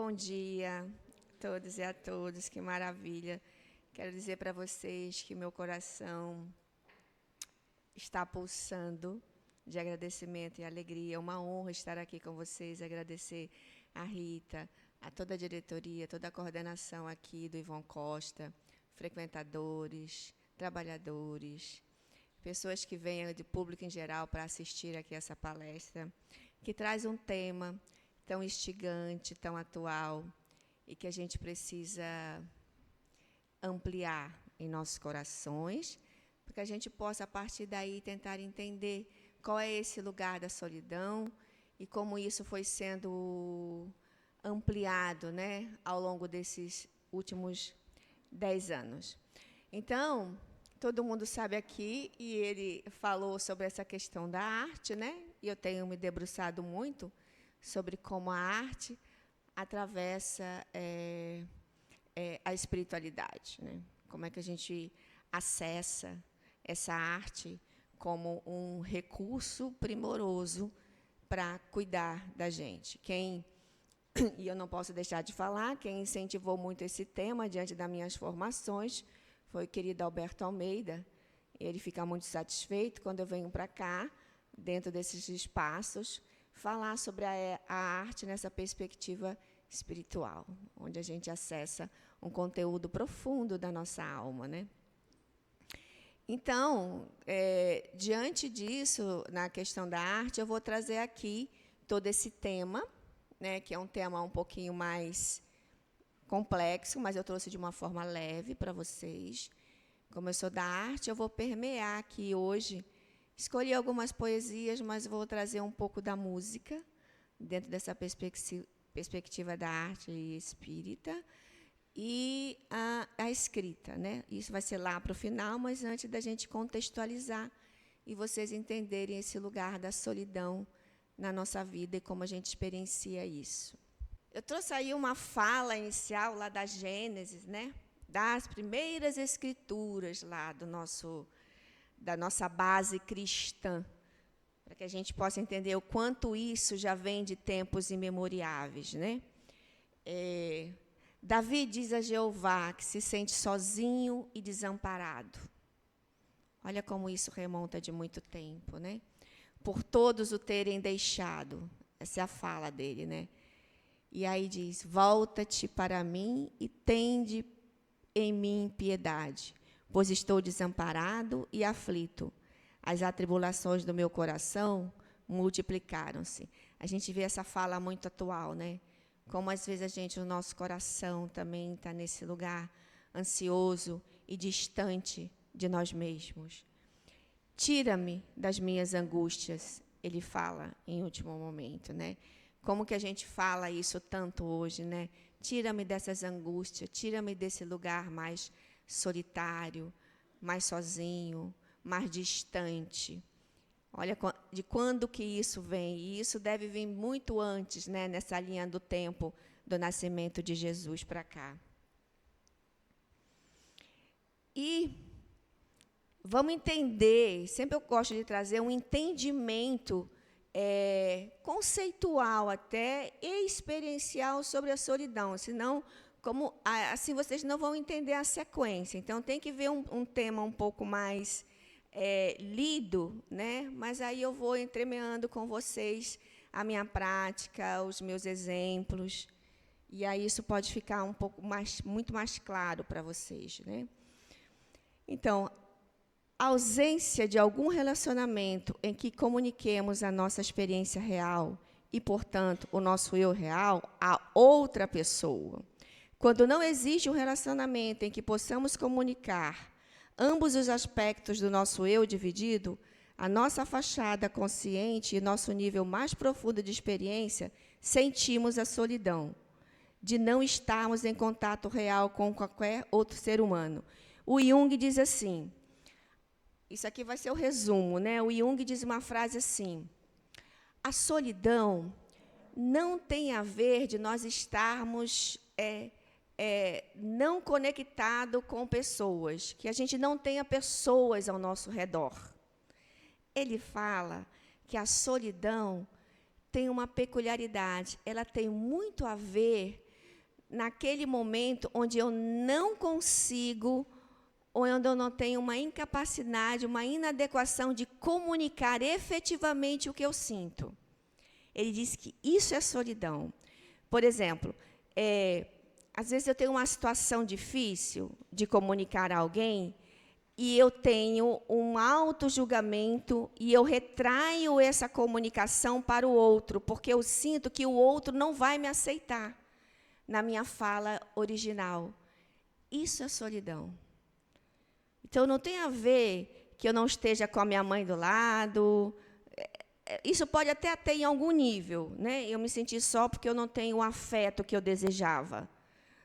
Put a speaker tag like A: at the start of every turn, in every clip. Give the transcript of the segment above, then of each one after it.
A: Bom dia a todos e a todas, que maravilha. Quero dizer para vocês que meu coração está pulsando de agradecimento e alegria. É uma honra estar aqui com vocês, agradecer a Rita, a toda a diretoria, toda a coordenação aqui do Ivon Costa, frequentadores, trabalhadores, pessoas que venham de público em geral para assistir aqui essa palestra, que traz um tema tão instigante, tão atual, e que a gente precisa ampliar em nossos corações, para que a gente possa, a partir daí, tentar entender qual é esse lugar da solidão e como isso foi sendo ampliado, né, ao longo desses últimos 10 anos. Então, todo mundo sabe aqui, e ele falou sobre essa questão da arte, né, e eu tenho me debruçado muito sobre como a arte atravessa a espiritualidade, né? Como é que a gente acessa essa arte como um recurso primoroso para cuidar da gente. E eu não posso deixar de falar, quem incentivou muito esse tema diante das minhas formações foi o querido Alberto Almeida. Ele fica muito satisfeito quando eu venho para cá, dentro desses espaços, falar sobre a arte nessa perspectiva espiritual, onde a gente acessa um conteúdo profundo da nossa alma, né? Então, diante disso, na questão da arte, eu vou trazer aqui todo esse tema, né, que é um tema um pouquinho mais complexo, mas eu trouxe de uma forma leve para vocês. Como eu sou da arte, eu vou permear aqui hoje. Escolhi algumas poesias, mas vou trazer um pouco da música, dentro dessa perspectiva da arte espírita, e a escrita, né? Isso vai ser lá para o final, mas antes da gente contextualizar e vocês entenderem esse lugar da solidão na nossa vida e como a gente experiencia isso. Eu trouxe aí uma fala inicial lá da Gênesis, né? Das primeiras escrituras lá da nossa base cristã, para que a gente possa entender o quanto isso já vem de tempos imemoriáveis, né? Davi diz a Jeová que se sente sozinho e desamparado. Olha como isso remonta de muito tempo, né? Por todos o terem deixado. Essa é a fala dele, né? E aí diz: volta-te para mim e tende em mim piedade, pois estou desamparado e aflito. As atribulações do meu coração multiplicaram-se. A gente vê essa fala muito atual, né? Como às vezes o nosso coração também está nesse lugar ansioso e distante de nós mesmos. Tira-me das minhas angústias, ele fala em último momento, né? Como que a gente fala isso tanto hoje, né? Tira-me dessas angústias, tira-me desse lugar mais solitário, mais sozinho, mais distante. Olha de quando que isso vem. E isso deve vir muito antes, né, nessa linha do tempo do nascimento de Jesus para cá. E vamos entender, sempre eu gosto de trazer um entendimento conceitual até e experiencial sobre a solidão, senão assim vocês não vão entender a sequência. Então, tem que ver um tema um pouco mais lido, né? Mas aí eu vou entremeando com vocês a minha prática, os meus exemplos, e aí isso pode ficar muito mais claro para vocês, né? Então, a ausência de algum relacionamento em que comuniquemos a nossa experiência real e, portanto, o nosso eu real a outra pessoa. Quando não existe um relacionamento em que possamos comunicar ambos os aspectos do nosso eu dividido, a nossa fachada consciente e nosso nível mais profundo de experiência, sentimos a solidão, de não estarmos em contato real com qualquer outro ser humano. O Jung diz assim, isso aqui vai ser o resumo, né? O Jung diz uma frase assim: a solidão não tem a ver de nós estarmos não conectado com pessoas, que a gente não tenha pessoas ao nosso redor. Ele fala que a solidão tem uma peculiaridade, ela tem muito a ver naquele momento onde eu não consigo, ou onde eu não tenho uma incapacidade, uma inadequação de comunicar efetivamente o que eu sinto. Ele diz que isso é solidão. Por exemplo, às vezes eu tenho uma situação difícil de comunicar a alguém e eu tenho um auto-julgamento e eu retraio essa comunicação para o outro, porque eu sinto que o outro não vai me aceitar na minha fala original. Isso é solidão. Então, não tem a ver que eu não esteja com a minha mãe do lado. Isso pode até ter em algum nível, né? Eu me senti só porque eu não tenho o afeto que eu desejava.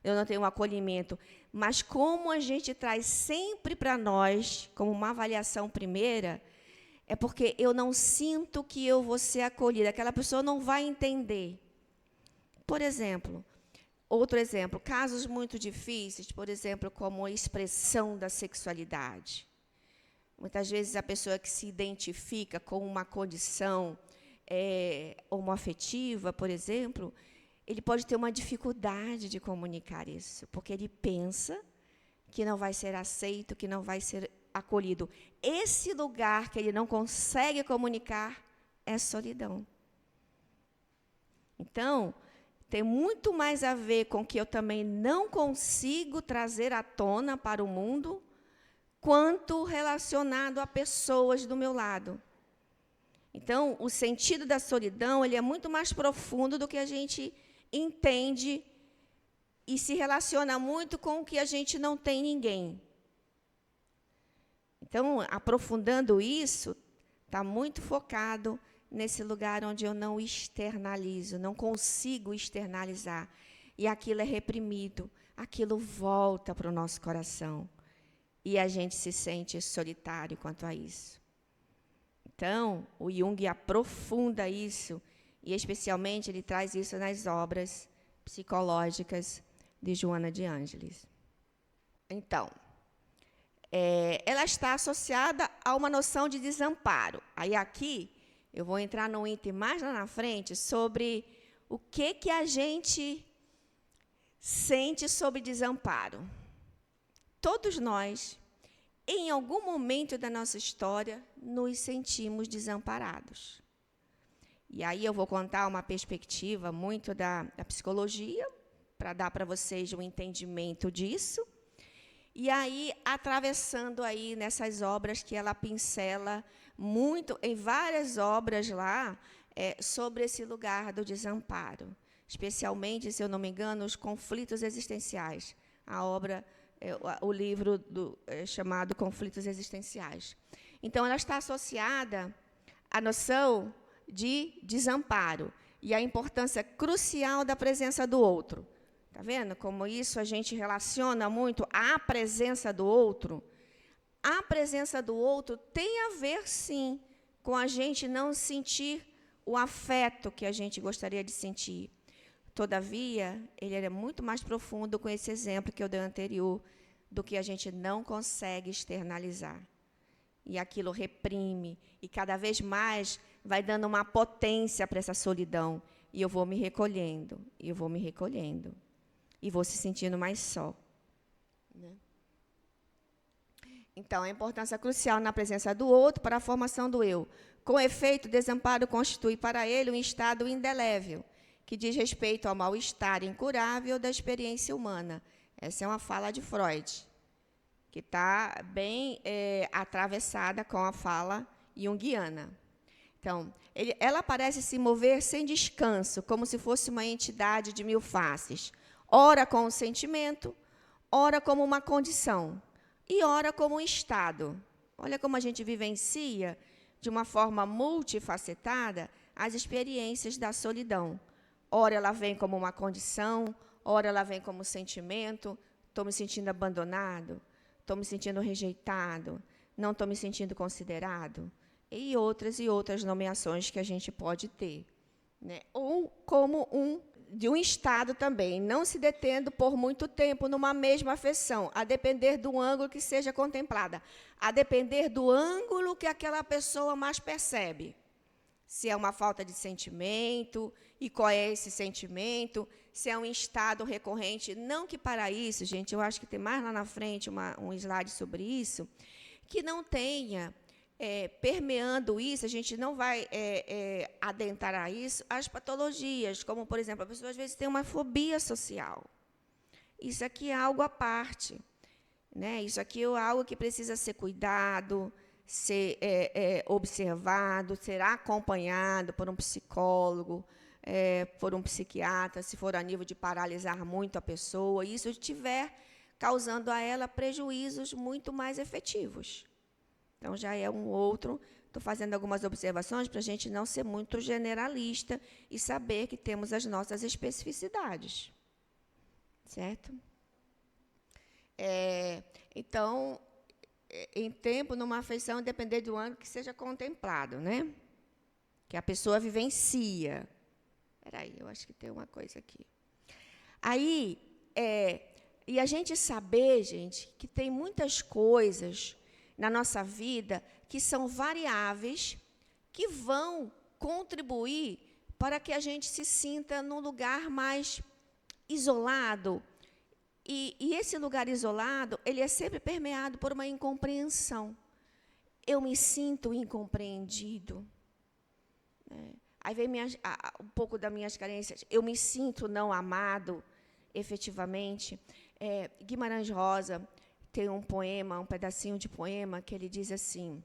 A: Eu não tenho o acolhimento. Mas como a gente traz sempre para nós, como uma avaliação primeira, é porque eu não sinto que eu vou ser acolhida. Aquela pessoa não vai entender. Por exemplo, outro exemplo, casos muito difíceis, por exemplo, como a expressão da sexualidade. Muitas vezes a pessoa que se identifica com uma condição homoafetiva, por exemplo, ele pode ter uma dificuldade de comunicar isso, porque ele pensa que não vai ser aceito, que não vai ser acolhido. Esse lugar que ele não consegue comunicar é solidão. Então, tem muito mais a ver com que eu também não consigo trazer à tona para o mundo, quanto relacionado a pessoas do meu lado. Então, o sentido da solidão ele é muito mais profundo do que a gente entende e se relaciona muito com o que a gente não tem ninguém. Então, aprofundando isso, está muito focado nesse lugar onde eu não externalizo, não consigo externalizar. E aquilo é reprimido, aquilo volta para o nosso coração. E a gente se sente solitário quanto a isso. Então, o Jung aprofunda isso, e especialmente ele traz isso nas obras psicológicas de Joana de Ângeles. Então, ela está associada a uma noção de desamparo. Aí aqui, eu vou entrar num item mais lá na frente sobre o que a gente sente sobre desamparo. Todos nós, em algum momento da nossa história, nos sentimos desamparados. E aí eu vou contar uma perspectiva muito da psicologia, para dar para vocês um entendimento disso. E aí, atravessando aí nessas obras que ela pincela muito, em várias obras lá, sobre esse lugar do desamparo. Especialmente, se eu não me engano, os conflitos existenciais. A obra, o livro chamado Conflitos Existenciais. Então, ela está associada à noção de desamparo e à importância crucial da presença do outro. Está vendo como isso a gente relaciona muito à presença do outro? A presença do outro tem a ver, sim, com a gente não sentir o afeto que a gente gostaria de sentir. Todavia, ele é muito mais profundo com esse exemplo que eu dei anterior, do que a gente não consegue externalizar. E aquilo reprime, e cada vez mais vai dando uma potência para essa solidão. E eu vou me recolhendo, e eu vou me recolhendo. E vou se sentindo mais só. Né? Então, a importância crucial na presença do outro para a formação do eu. Com efeito, o desamparo constitui para ele um estado indelével, que diz respeito ao mal-estar incurável da experiência humana. Essa é uma fala de Freud, que está bem atravessada com a fala junguiana. Então, ela parece se mover sem descanso, como se fosse uma entidade de mil faces. Ora com o sentimento, ora como uma condição, e ora como um estado. Olha como a gente vivencia, de uma forma multifacetada, as experiências da solidão. Ora ela vem como uma condição, ora ela vem como sentimento, estou me sentindo abandonado, estou me sentindo rejeitado, não estou me sentindo considerado, e outras nomeações que a gente pode ter. Né? Ou como de um estado também, não se detendo por muito tempo numa mesma afeição, a depender do ângulo que seja contemplada, a depender do ângulo que aquela pessoa mais percebe. Se é uma falta de sentimento, e qual é esse sentimento, se é um estado recorrente. Não que para isso, gente, eu acho que tem mais lá na frente um slide sobre isso, que não tenha, permeando isso, a gente não vai adentrar a isso, as patologias, como, por exemplo, a pessoa às vezes tem uma fobia social. Isso aqui é algo à parte. Né? Isso aqui é algo que precisa ser cuidado, ser observado, ser acompanhado por um psicólogo, por um psiquiatra, se for a nível de paralisar muito a pessoa, e isso estiver causando a ela prejuízos muito mais efetivos. Então, já é um outro. Estou fazendo algumas observações para a gente não ser muito generalista e saber que temos as nossas especificidades. Certo? Então, em tempo, numa afeição, depender do ano que seja contemplado, né? Que a pessoa vivencia. Espera aí, eu acho que tem uma coisa aqui. Aí, e a gente saber, gente, que tem muitas coisas na nossa vida que são variáveis, que vão contribuir para que a gente se sinta num lugar mais isolado. E esse lugar isolado, ele é sempre permeado por uma incompreensão. Eu me sinto incompreendido. Aí vem um pouco das minhas carências. Eu me sinto não amado, efetivamente. Guimarães Rosa tem um poema, um pedacinho de poema, que ele diz assim: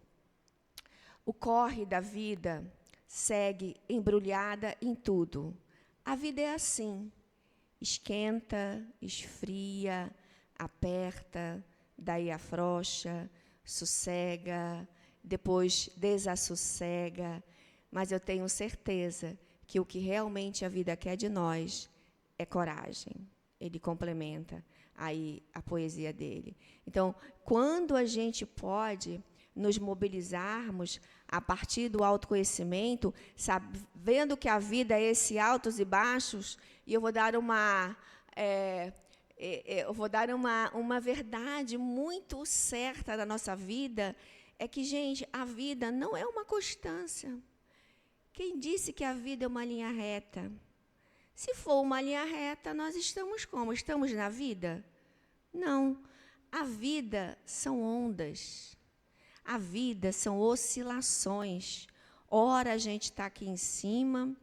A: o corre da vida segue embrulhada em tudo. A vida é assim. Esquenta, esfria, aperta, daí afrouxa, sossega, depois desassossega. Mas eu tenho certeza que o que realmente a vida quer de nós é coragem. Ele complementa aí a poesia dele. Então, quando a gente pode nos mobilizarmos a partir do autoconhecimento, sabendo que a vida é esse altos e baixos, e eu vou dar uma verdade muito certa da nossa vida, é que, gente, a vida não é uma constância. Quem disse que a vida é uma linha reta? Se for uma linha reta, nós estamos como? Estamos na vida? Não. A vida são ondas. A vida são oscilações. Ora a gente está aqui em cima,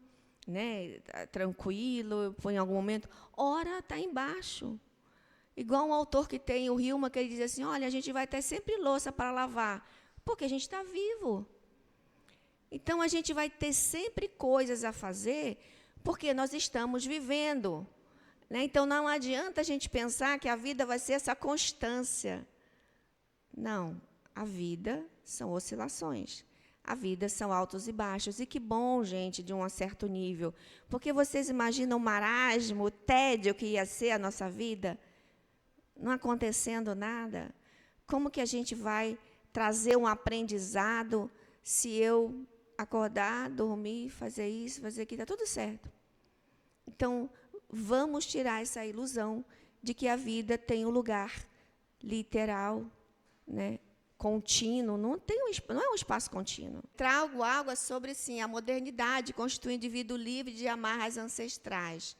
A: né, tranquilo, foi em algum momento. Ora está embaixo. Igual um autor que tem o Hilma, que ele diz assim, olha, a gente vai ter sempre louça para lavar, porque a gente está vivo. Então, a gente vai ter sempre coisas a fazer, porque nós estamos vivendo. Né? Então, não adianta a gente pensar que a vida vai ser essa constância. Não, a vida são oscilações. A vida são altos e baixos. E que bom, gente, de um certo nível. Porque vocês imaginam o marasmo, o tédio que ia ser a nossa vida? Não acontecendo nada. Como que a gente vai trazer um aprendizado se eu acordar, dormir, fazer isso, fazer aquilo? Está tudo certo. Então, vamos tirar essa ilusão de que a vida tem um lugar literal, né, contínuo, não é um espaço contínuo. Trago água sobre, sim, a modernidade, constitui um indivíduo livre de amarras ancestrais,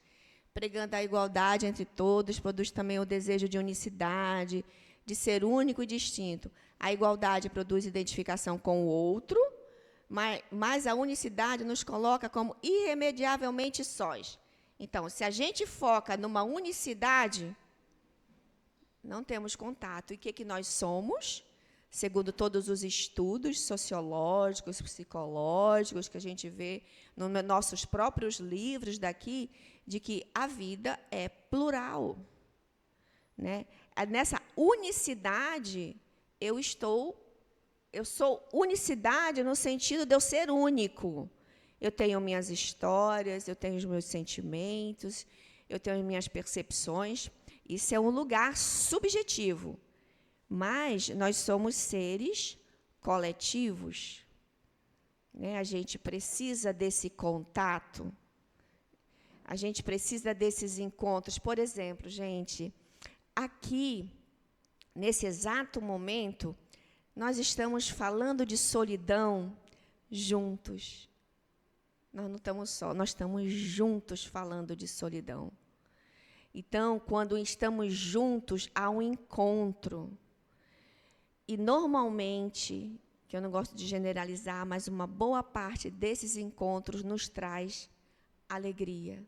A: pregando a igualdade entre todos, produz também o desejo de unicidade, de ser único e distinto. A igualdade produz identificação com o outro, mas a unicidade nos coloca como irremediavelmente sós. Então, se a gente foca numa unicidade, não temos contato. E o que nós somos? Segundo todos os estudos sociológicos, psicológicos, que a gente vê nos nossos próprios livros daqui, de que a vida é plural. Né? Nessa unicidade, eu sou unicidade no sentido de eu ser único. Eu tenho minhas histórias, eu tenho os meus sentimentos, eu tenho as minhas percepções. Isso é um lugar subjetivo. Mas nós somos seres coletivos. Né? A gente precisa desse contato. A gente precisa desses encontros. Por exemplo, gente, aqui, nesse exato momento, nós estamos falando de solidão juntos. Nós não estamos só, nós estamos juntos falando de solidão. Então, quando estamos juntos, há um encontro. E, normalmente, que eu não gosto de generalizar, mas uma boa parte desses encontros nos traz alegria.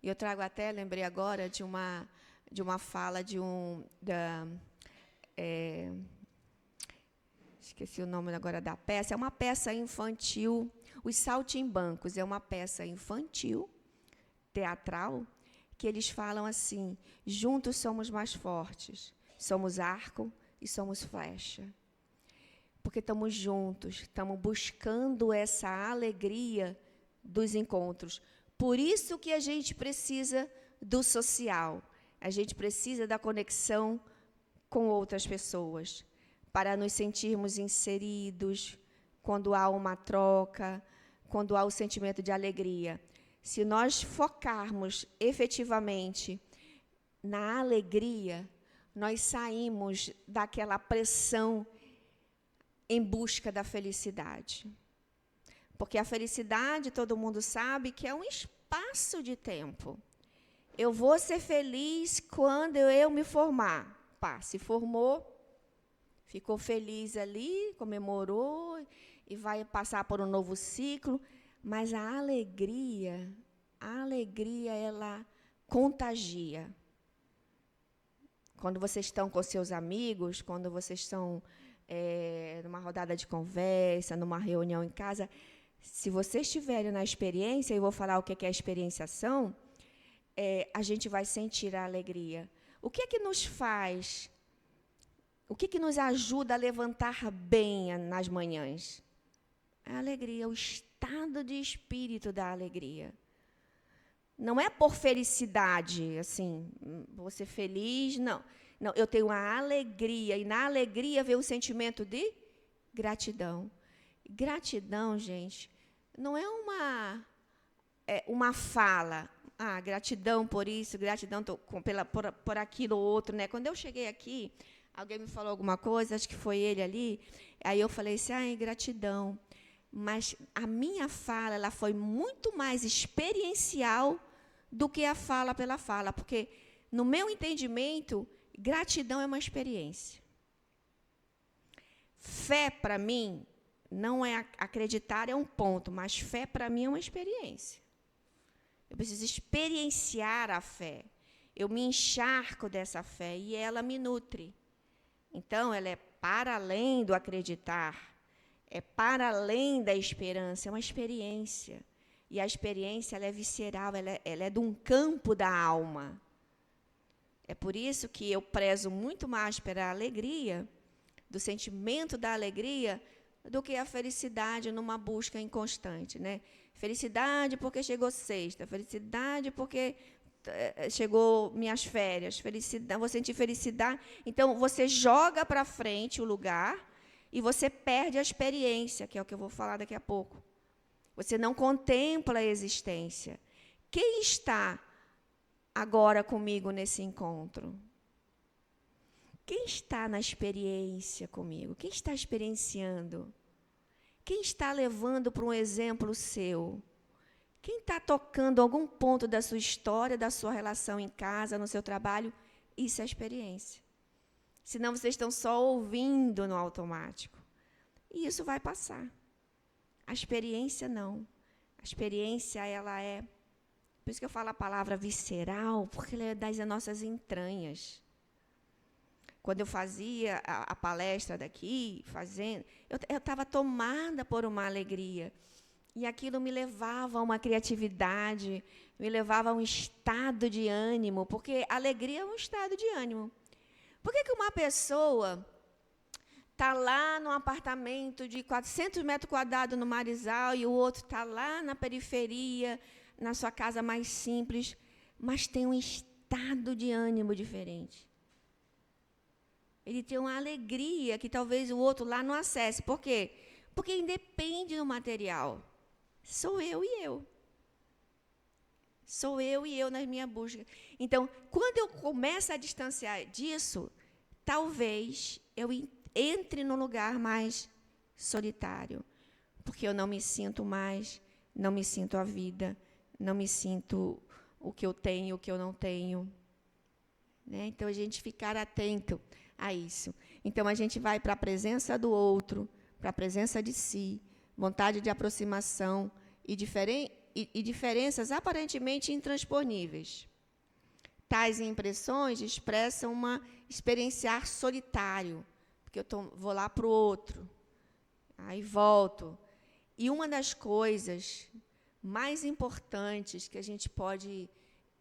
A: E eu trago até, lembrei agora, de uma fala de esqueci o nome agora da peça, é uma peça infantil, Os Saltimbancos, é uma peça infantil, teatral, que eles falam assim: juntos somos mais fortes, somos arco e somos flecha. Porque estamos juntos, estamos buscando essa alegria dos encontros. Por isso que a gente precisa do social, a gente precisa da conexão com outras pessoas, para nos sentirmos inseridos, quando há uma troca, quando há o sentimento de alegria. Se nós focarmos efetivamente na alegria, nós saímos daquela pressão em busca da felicidade. Porque a felicidade, todo mundo sabe que é um espaço de tempo. Eu vou ser feliz quando eu me formar. Pá, se formou, ficou feliz ali, comemorou e vai passar por um novo ciclo, mas a alegria ela contagia. Quando vocês estão com seus amigos, quando vocês estão numa rodada de conversa, numa reunião em casa, se vocês estiverem na experiência, eu vou falar o que é a experienciação, a gente vai sentir a alegria. O que é que nos faz, o que é que nos ajuda a levantar bem nas manhãs? A alegria, o estado de espírito da alegria. Não é por felicidade, assim, vou ser feliz, não. Não, eu tenho a alegria, e na alegria vem o sentimento de gratidão. Gratidão, gente, não é uma fala. Ah, gratidão por isso, gratidão por aquilo ou outro, né? Quando eu cheguei aqui, alguém me falou alguma coisa, acho que foi ele ali, aí eu falei assim, ai, gratidão. Mas a minha fala, ela foi muito mais experiencial do que a fala pela fala, porque, no meu entendimento, gratidão é uma experiência. Fé, para mim, não é acreditar, é um ponto, mas fé, para mim, é uma experiência. Eu preciso experienciar a fé. Eu me encharco dessa fé e ela me nutre. Então, ela é para além do acreditar, é para além da esperança, é uma experiência. E a experiência ela é visceral, ela é de um campo da alma. É por isso que eu prezo muito mais pela alegria, do sentimento da alegria, do que a felicidade numa busca inconstante, né? Felicidade porque chegou sexta, felicidade porque chegou minhas férias, felicidade, vou sentir felicidade. Então, você joga para frente o lugar e você perde a experiência, que é o que eu vou falar daqui a pouco. Você não contempla a existência. Quem está agora comigo nesse encontro? Quem está na experiência comigo? Quem está experienciando? Quem está levando para um exemplo seu? Quem está tocando algum ponto da sua história, da sua relação em casa, no seu trabalho? Isso é experiência. Senão vocês estão só ouvindo no automático. E isso vai passar. A experiência não. A experiência, ela é... Por isso que eu falo a palavra visceral, porque ela é das nossas entranhas. Quando eu fazia a palestra daqui, eu estava tomada por uma alegria. E aquilo me levava a uma criatividade, me levava a um estado de ânimo, porque alegria é um estado de ânimo. Por que uma pessoa está lá num apartamento de 400 metros quadrados no Marizal e o outro está lá na periferia, na sua casa mais simples, mas tem um estado de ânimo diferente? Ele tem uma alegria que talvez o outro lá não acesse. Por quê? Porque independe do material. Sou eu e eu. Sou eu e eu nas minhas buscas. Então, quando eu começo a distanciar disso, talvez eu entre num lugar mais solitário. Porque eu não me sinto mais, não me sinto a vida, não me sinto o que eu tenho, o que eu não tenho. Né? Então, a gente ficar atento a isso. Então, a gente vai para a presença do outro, para a presença de si, vontade de aproximação e diferenças aparentemente intransponíveis. Tais impressões expressam uma experienciar solitário, porque vou lá para o outro, aí volto. E uma das coisas mais importantes que a gente pode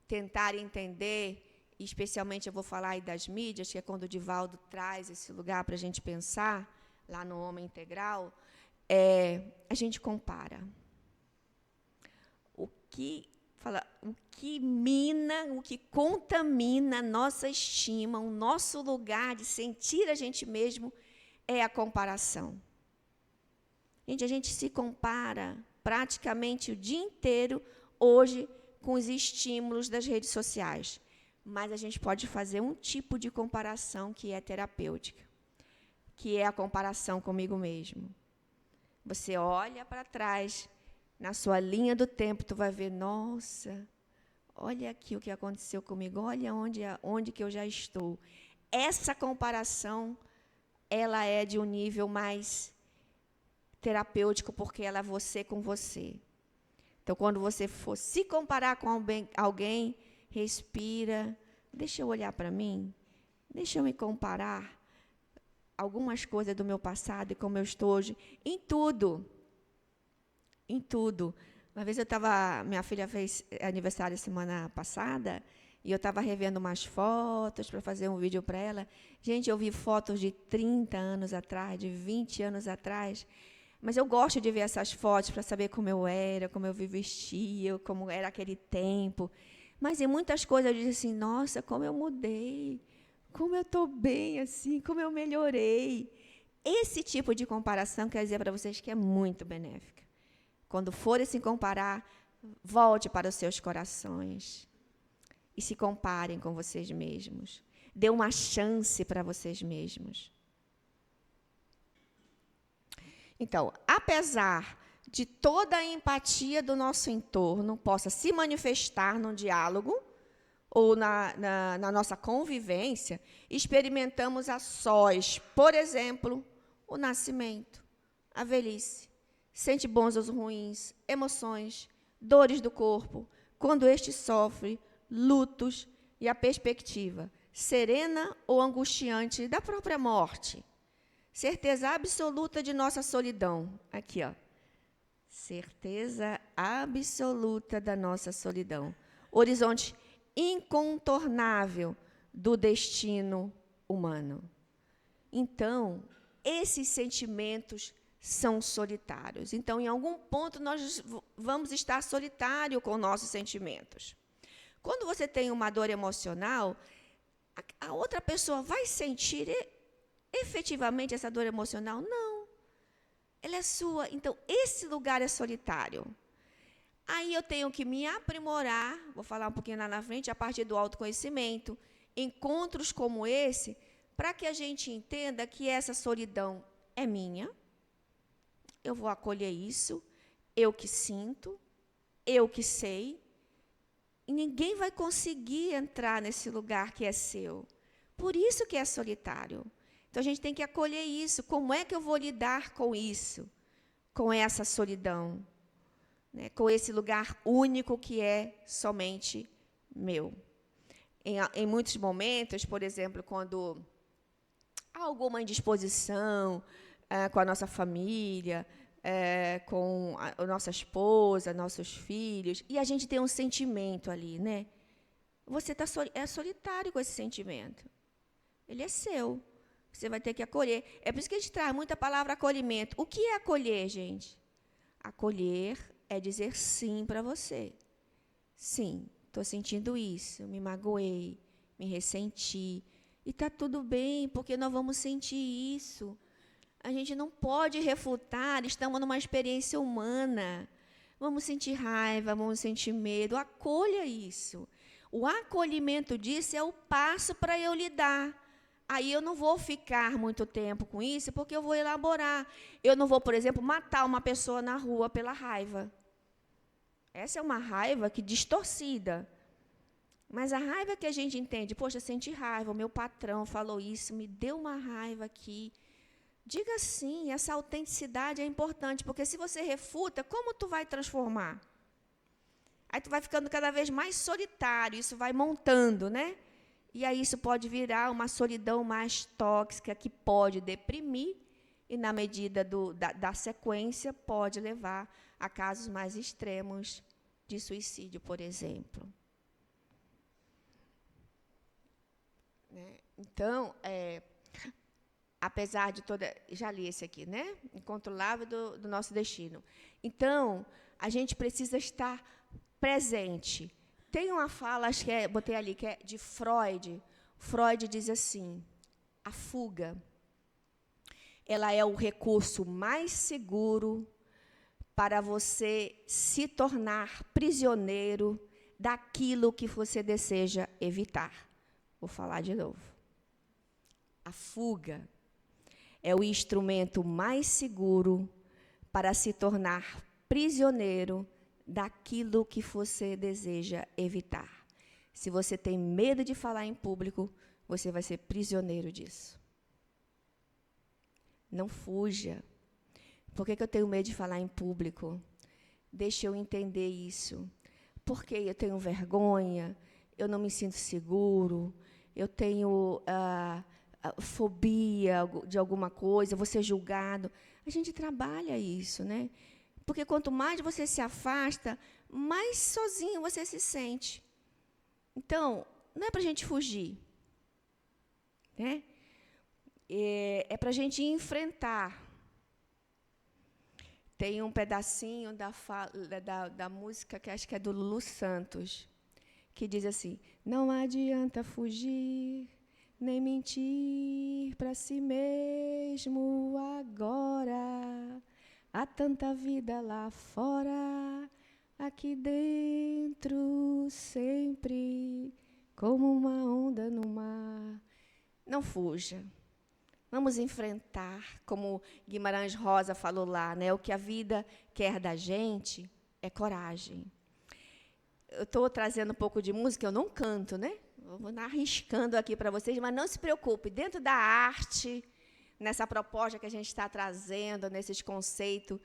A: tentar entender, e especialmente eu vou falar aí das mídias, que é quando o Divaldo traz esse lugar para a gente pensar, lá no Homem Integral, a gente compara. O que contamina a nossa estima, o nosso lugar de sentir a gente mesmo, é a comparação. Gente, a gente se compara praticamente o dia inteiro, hoje, com os estímulos das redes sociais. Mas a gente pode fazer um tipo de comparação que é terapêutica, que é a comparação comigo mesmo. Você olha para trás, na sua linha do tempo, tu vai ver, nossa, olha aqui o que aconteceu comigo, olha onde que eu já estou. Essa comparação, ela é de um nível mais terapêutico, porque ela é você com você. Então, quando você for se comparar com alguém, respira, deixa eu olhar para mim, deixa eu me comparar algumas coisas do meu passado e como eu estou hoje, em tudo. Em tudo. Uma vez minha filha fez aniversário semana passada, e eu estava revendo umas fotos para fazer um vídeo para ela. Gente, eu vi fotos de 30 anos atrás, de 20 anos atrás, mas eu gosto de ver essas fotos para saber como eu era, como eu me vestia, como era aquele tempo. Mas em muitas coisas eu disse assim, nossa, como eu mudei, como eu estou bem, assim, como eu melhorei. Esse tipo de comparação, quer dizer para vocês que é muito benéfica. Quando forem se comparar, volte para os seus corações e se comparem com vocês mesmos. Dê uma chance para vocês mesmos. Então, apesar de toda a empatia do nosso entorno possa se manifestar no diálogo ou na nossa convivência, experimentamos a sós, por exemplo, o nascimento, a velhice. Sente bons ou ruins, emoções, dores do corpo, quando este sofre, lutos e a perspectiva, serena ou angustiante, da própria morte. Certeza absoluta de nossa solidão. Aqui, ó. Certeza absoluta da nossa solidão. Horizonte incontornável do destino humano. Então, esses sentimentos são solitários. Então, em algum ponto, nós vamos estar solitário com nossos sentimentos. Quando você tem uma dor emocional, a outra pessoa vai sentir efetivamente essa dor emocional? Não. Ela é sua. Então, esse lugar é solitário. Aí eu tenho que me aprimorar, vou falar um pouquinho lá na frente, a partir do autoconhecimento, encontros como esse, para que a gente entenda que essa solidão é minha, eu vou acolher isso, eu que sinto, eu que sei, e ninguém vai conseguir entrar nesse lugar que é seu. Por isso que é solitário. Então, a gente tem que acolher isso. Como é que eu vou lidar com isso? Com essa solidão? Né? Com esse lugar único que é somente meu. Em muitos momentos, por exemplo, quando há alguma indisposição com a nossa família, com a nossa esposa, nossos filhos, e a gente tem um sentimento ali, né? Você é solitário com esse sentimento. Ele é seu. Você vai ter que acolher. É por isso que a gente traz muita palavra acolhimento. O que é acolher, gente? Acolher é dizer sim para você. Sim, estou sentindo isso, me magoei, me ressenti. E está tudo bem, porque nós vamos sentir isso. A gente não pode refutar, estamos numa experiência humana. Vamos sentir raiva, vamos sentir medo. Acolha isso. O acolhimento disso é o passo para eu lidar. Aí eu não vou ficar muito tempo com isso, porque eu vou elaborar. Eu não vou, por exemplo, matar uma pessoa na rua pela raiva. Essa é uma raiva que distorcida. Mas a raiva que a gente entende, poxa, senti raiva, o meu patrão falou isso, me deu uma raiva aqui. Diga sim, essa autenticidade é importante, porque se você refuta, como tu vai transformar? Aí tu vai ficando cada vez mais solitário, isso vai montando, né? E aí isso pode virar uma solidão mais tóxica, que pode deprimir, e na medida da sequência, pode levar a casos mais extremos de suicídio, por exemplo. Então, apesar de toda... Já li esse aqui, né? Incontrolável do nosso destino. Então, a gente precisa estar presente. Tem uma fala, acho que botei ali, que é de Freud. Freud diz assim, a fuga, ela é o recurso mais seguro para você se tornar prisioneiro daquilo que você deseja evitar. Vou falar de novo. A fuga é o instrumento mais seguro para se tornar prisioneiro daquilo que você deseja evitar. Se você tem medo de falar em público, você vai ser prisioneiro disso. Não fuja. Por que eu tenho medo de falar em público? Deixa eu entender isso. Porque eu tenho vergonha, eu não me sinto seguro, eu tenho fobia de alguma coisa, vou ser julgado. A gente trabalha isso, né? Porque quanto mais você se afasta, mais sozinho você se sente. Então, não é para a gente fugir, né? É para a gente enfrentar. Tem um pedacinho da música, que acho que é do Lulu Santos, que diz assim, não adianta fugir, nem mentir para si mesmo agora. Há tanta vida lá fora, aqui dentro sempre, como uma onda no mar. Não fuja. Vamos enfrentar, como Guimarães Rosa falou lá, né? O que a vida quer da gente é coragem. Eu estou trazendo um pouco de música, eu não canto, né? Eu vou arriscando aqui para vocês, mas não se preocupe, dentro da arte, nessa proposta que a gente está trazendo, nesses conceitos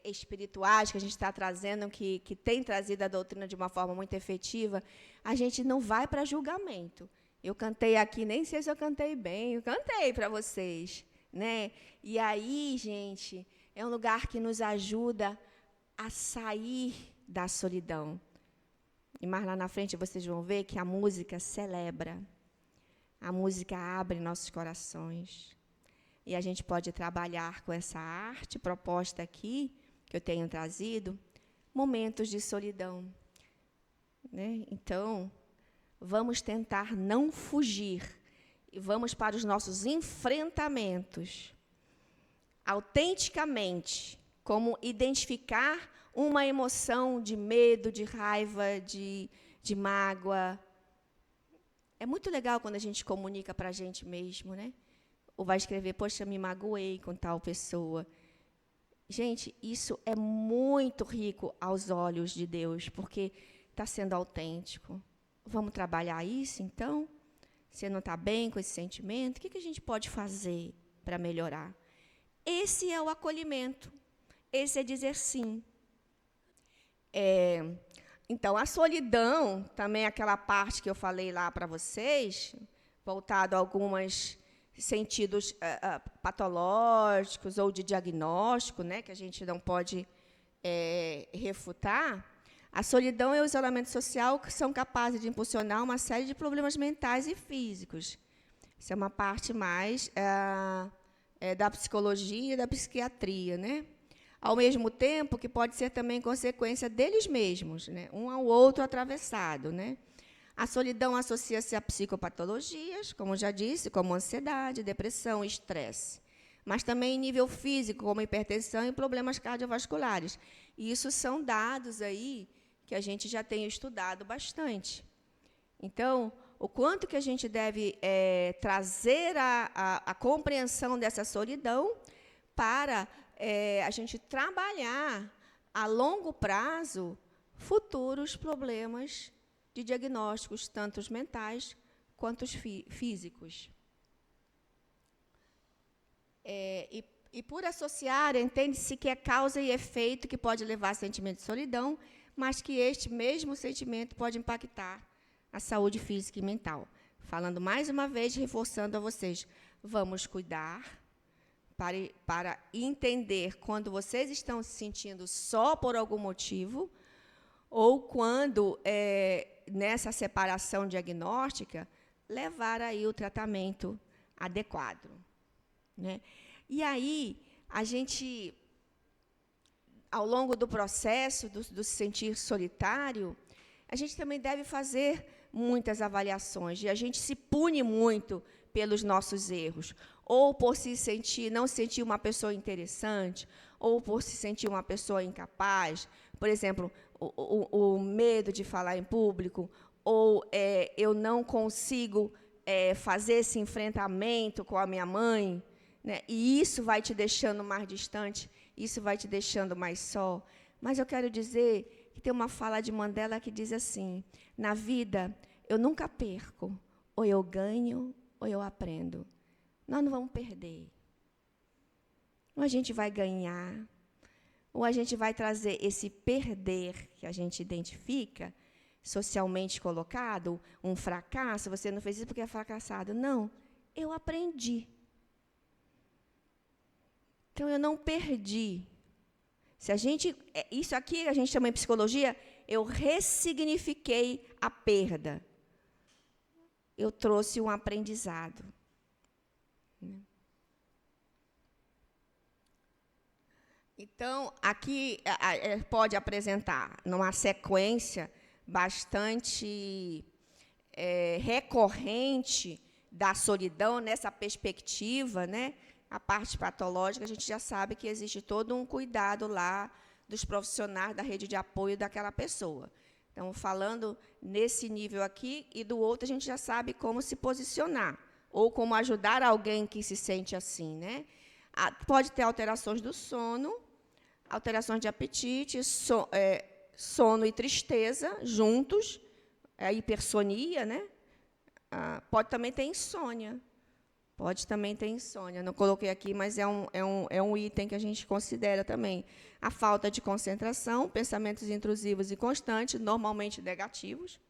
A: espirituais que a gente está trazendo, que tem trazido a doutrina de uma forma muito efetiva, a gente não vai para julgamento. Eu cantei aqui, nem sei se eu cantei bem, eu cantei para vocês, né? E aí, gente, é um lugar que nos ajuda a sair da solidão. E mais lá na frente vocês vão ver que a música celebra, a música abre nossos corações. E a gente pode trabalhar com essa arte proposta aqui, que eu tenho trazido, momentos de solidão, né? Então, vamos tentar não fugir e vamos para os nossos enfrentamentos, autenticamente, como identificar uma emoção de medo, de raiva, de mágoa. É muito legal quando a gente comunica para a gente mesmo, né? Ou vai escrever, poxa, me magoei com tal pessoa. Gente, isso é muito rico aos olhos de Deus, porque está sendo autêntico. Vamos trabalhar isso, então? Você não está bem com esse sentimento? O que a gente pode fazer para melhorar? Esse é o acolhimento. Esse é dizer sim. Então, a solidão, também aquela parte que eu falei lá para vocês, voltado a alguns sentidos patológicos ou de diagnóstico, né, que a gente não pode refutar, a solidão e o isolamento social que são capazes de impulsionar uma série de problemas mentais e físicos. Isso é uma parte mais da psicologia e da psiquiatria, né? Ao mesmo tempo que pode ser também consequência deles mesmos, né? Um ao outro atravessado, né? A solidão associa-se a psicopatologias, como já disse, como ansiedade, depressão, estresse, mas também em nível físico, como hipertensão e problemas cardiovasculares. E isso são dados aí que a gente já tem estudado bastante. Então, o quanto que a gente deve trazer a compreensão dessa solidão para a gente trabalhar a longo prazo futuros problemas de diagnósticos, tanto os mentais quanto os físicos. E por associar, entende-se que é causa e efeito que pode levar a sentimento de solidão, mas que este mesmo sentimento pode impactar a saúde física e mental. Falando mais uma vez, reforçando a vocês, vamos cuidar para entender quando vocês estão se sentindo só por algum motivo, ou quando, nessa separação diagnóstica, levar aí o tratamento adequado, né? E aí, a gente, ao longo do processo do se sentir solitário, a gente também deve fazer muitas avaliações, e a gente se pune muito pelos nossos erros, ou por não se sentir uma pessoa interessante, ou por se sentir uma pessoa incapaz. Por exemplo, o medo de falar em público, ou eu não consigo fazer esse enfrentamento com a minha mãe, né? E isso vai te deixando mais distante, isso vai te deixando mais só. Mas eu quero dizer que tem uma fala de Mandela que diz assim: na vida, eu nunca perco, ou eu ganho, ou eu aprendo. Nós não vamos perder. Ou a gente vai ganhar, ou a gente vai trazer esse perder que a gente identifica, socialmente colocado, um fracasso, você não fez isso porque é fracassado. Não, eu aprendi. Então, eu não perdi. Se a gente, isso aqui a gente chama em psicologia, eu ressignifiquei a perda. Eu trouxe um aprendizado. Então, aqui pode apresentar, numa sequência bastante recorrente da solidão, nessa perspectiva, né? A parte patológica, a gente já sabe que existe todo um cuidado lá dos profissionais da rede de apoio daquela pessoa. Então, falando nesse nível aqui, e do outro, a gente já sabe como se posicionar, ou como ajudar alguém que se sente assim, né? Pode ter alterações do sono, alterações de apetite, sono e tristeza juntos, a hipersonia, né? Pode também ter insônia. Pode também ter insônia. Não coloquei aqui, mas é um item que a gente considera também. A falta de concentração, pensamentos intrusivos e constantes, normalmente negativos.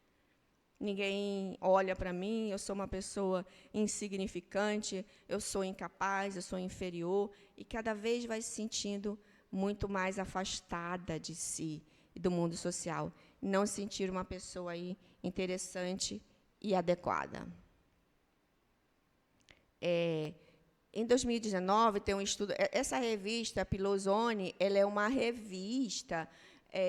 A: Ninguém olha para mim, eu sou uma pessoa insignificante, eu sou incapaz, eu sou inferior, e cada vez vai se sentindo muito mais afastada de si e do mundo social. Não se sentir uma pessoa aí interessante e adequada. Em 2019, tem um estudo. Essa revista, Pilosone, ela é uma revista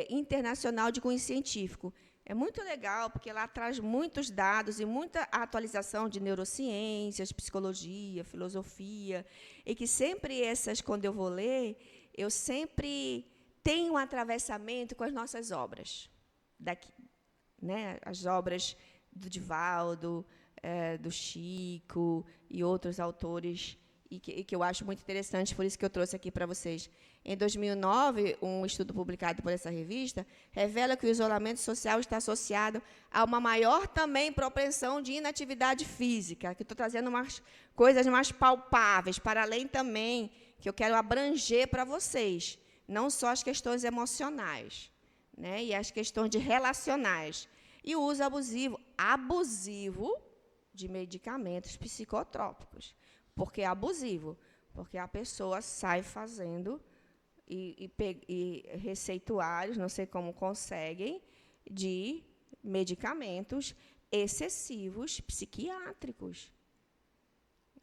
A: internacional de cunho científico. É muito legal, porque ela traz muitos dados e muita atualização de neurociências, psicologia, filosofia, e que sempre quando eu vou ler, eu sempre tenho um atravessamento com as nossas obras daqui, né? As obras do Divaldo, do Chico e outros autores, e que eu acho muito interessante, por isso que eu trouxe aqui para vocês. Em 2009, um estudo publicado por essa revista revela que o isolamento social está associado a uma maior também propensão de inatividade física, que estou trazendo umas coisas mais palpáveis, para além também, que eu quero abranger para vocês, não só as questões emocionais, né, e as questões de relacionais. E o uso abusivo de medicamentos psicotrópicos. Por que abusivo? Porque a pessoa sai fazendo e receituários, não sei como conseguem, de medicamentos excessivos psiquiátricos.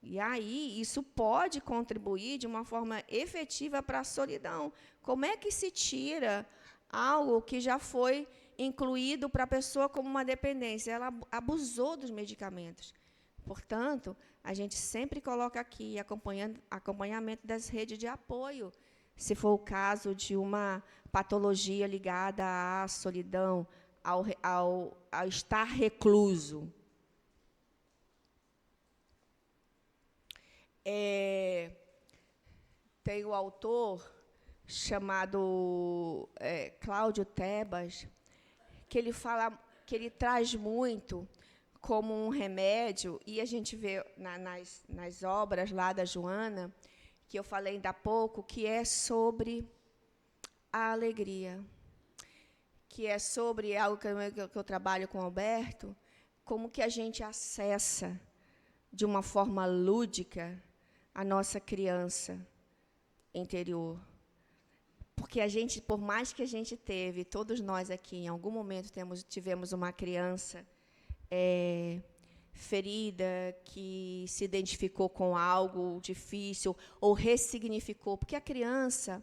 A: E aí, isso pode contribuir de uma forma efetiva para a solidão. Como é que se tira algo que já foi incluído para a pessoa como uma dependência? Ela abusou dos medicamentos. Portanto, a gente sempre coloca aqui acompanhamento das redes de apoio, se for o caso de uma patologia ligada à solidão, ao estar recluso. Tem o autor chamado Cláudio Tebas, que ele fala que ele traz muito como um remédio, e a gente vê nas obras lá da Joana, que eu falei ainda há pouco, que é sobre a alegria, que é sobre algo que eu trabalho com o Alberto, como que a gente acessa de uma forma lúdica a nossa criança interior. Porque a gente, por mais que a gente teve, todos nós aqui, em algum momento tivemos uma criança ferida, que se identificou com algo difícil, ou ressignificou, porque a criança,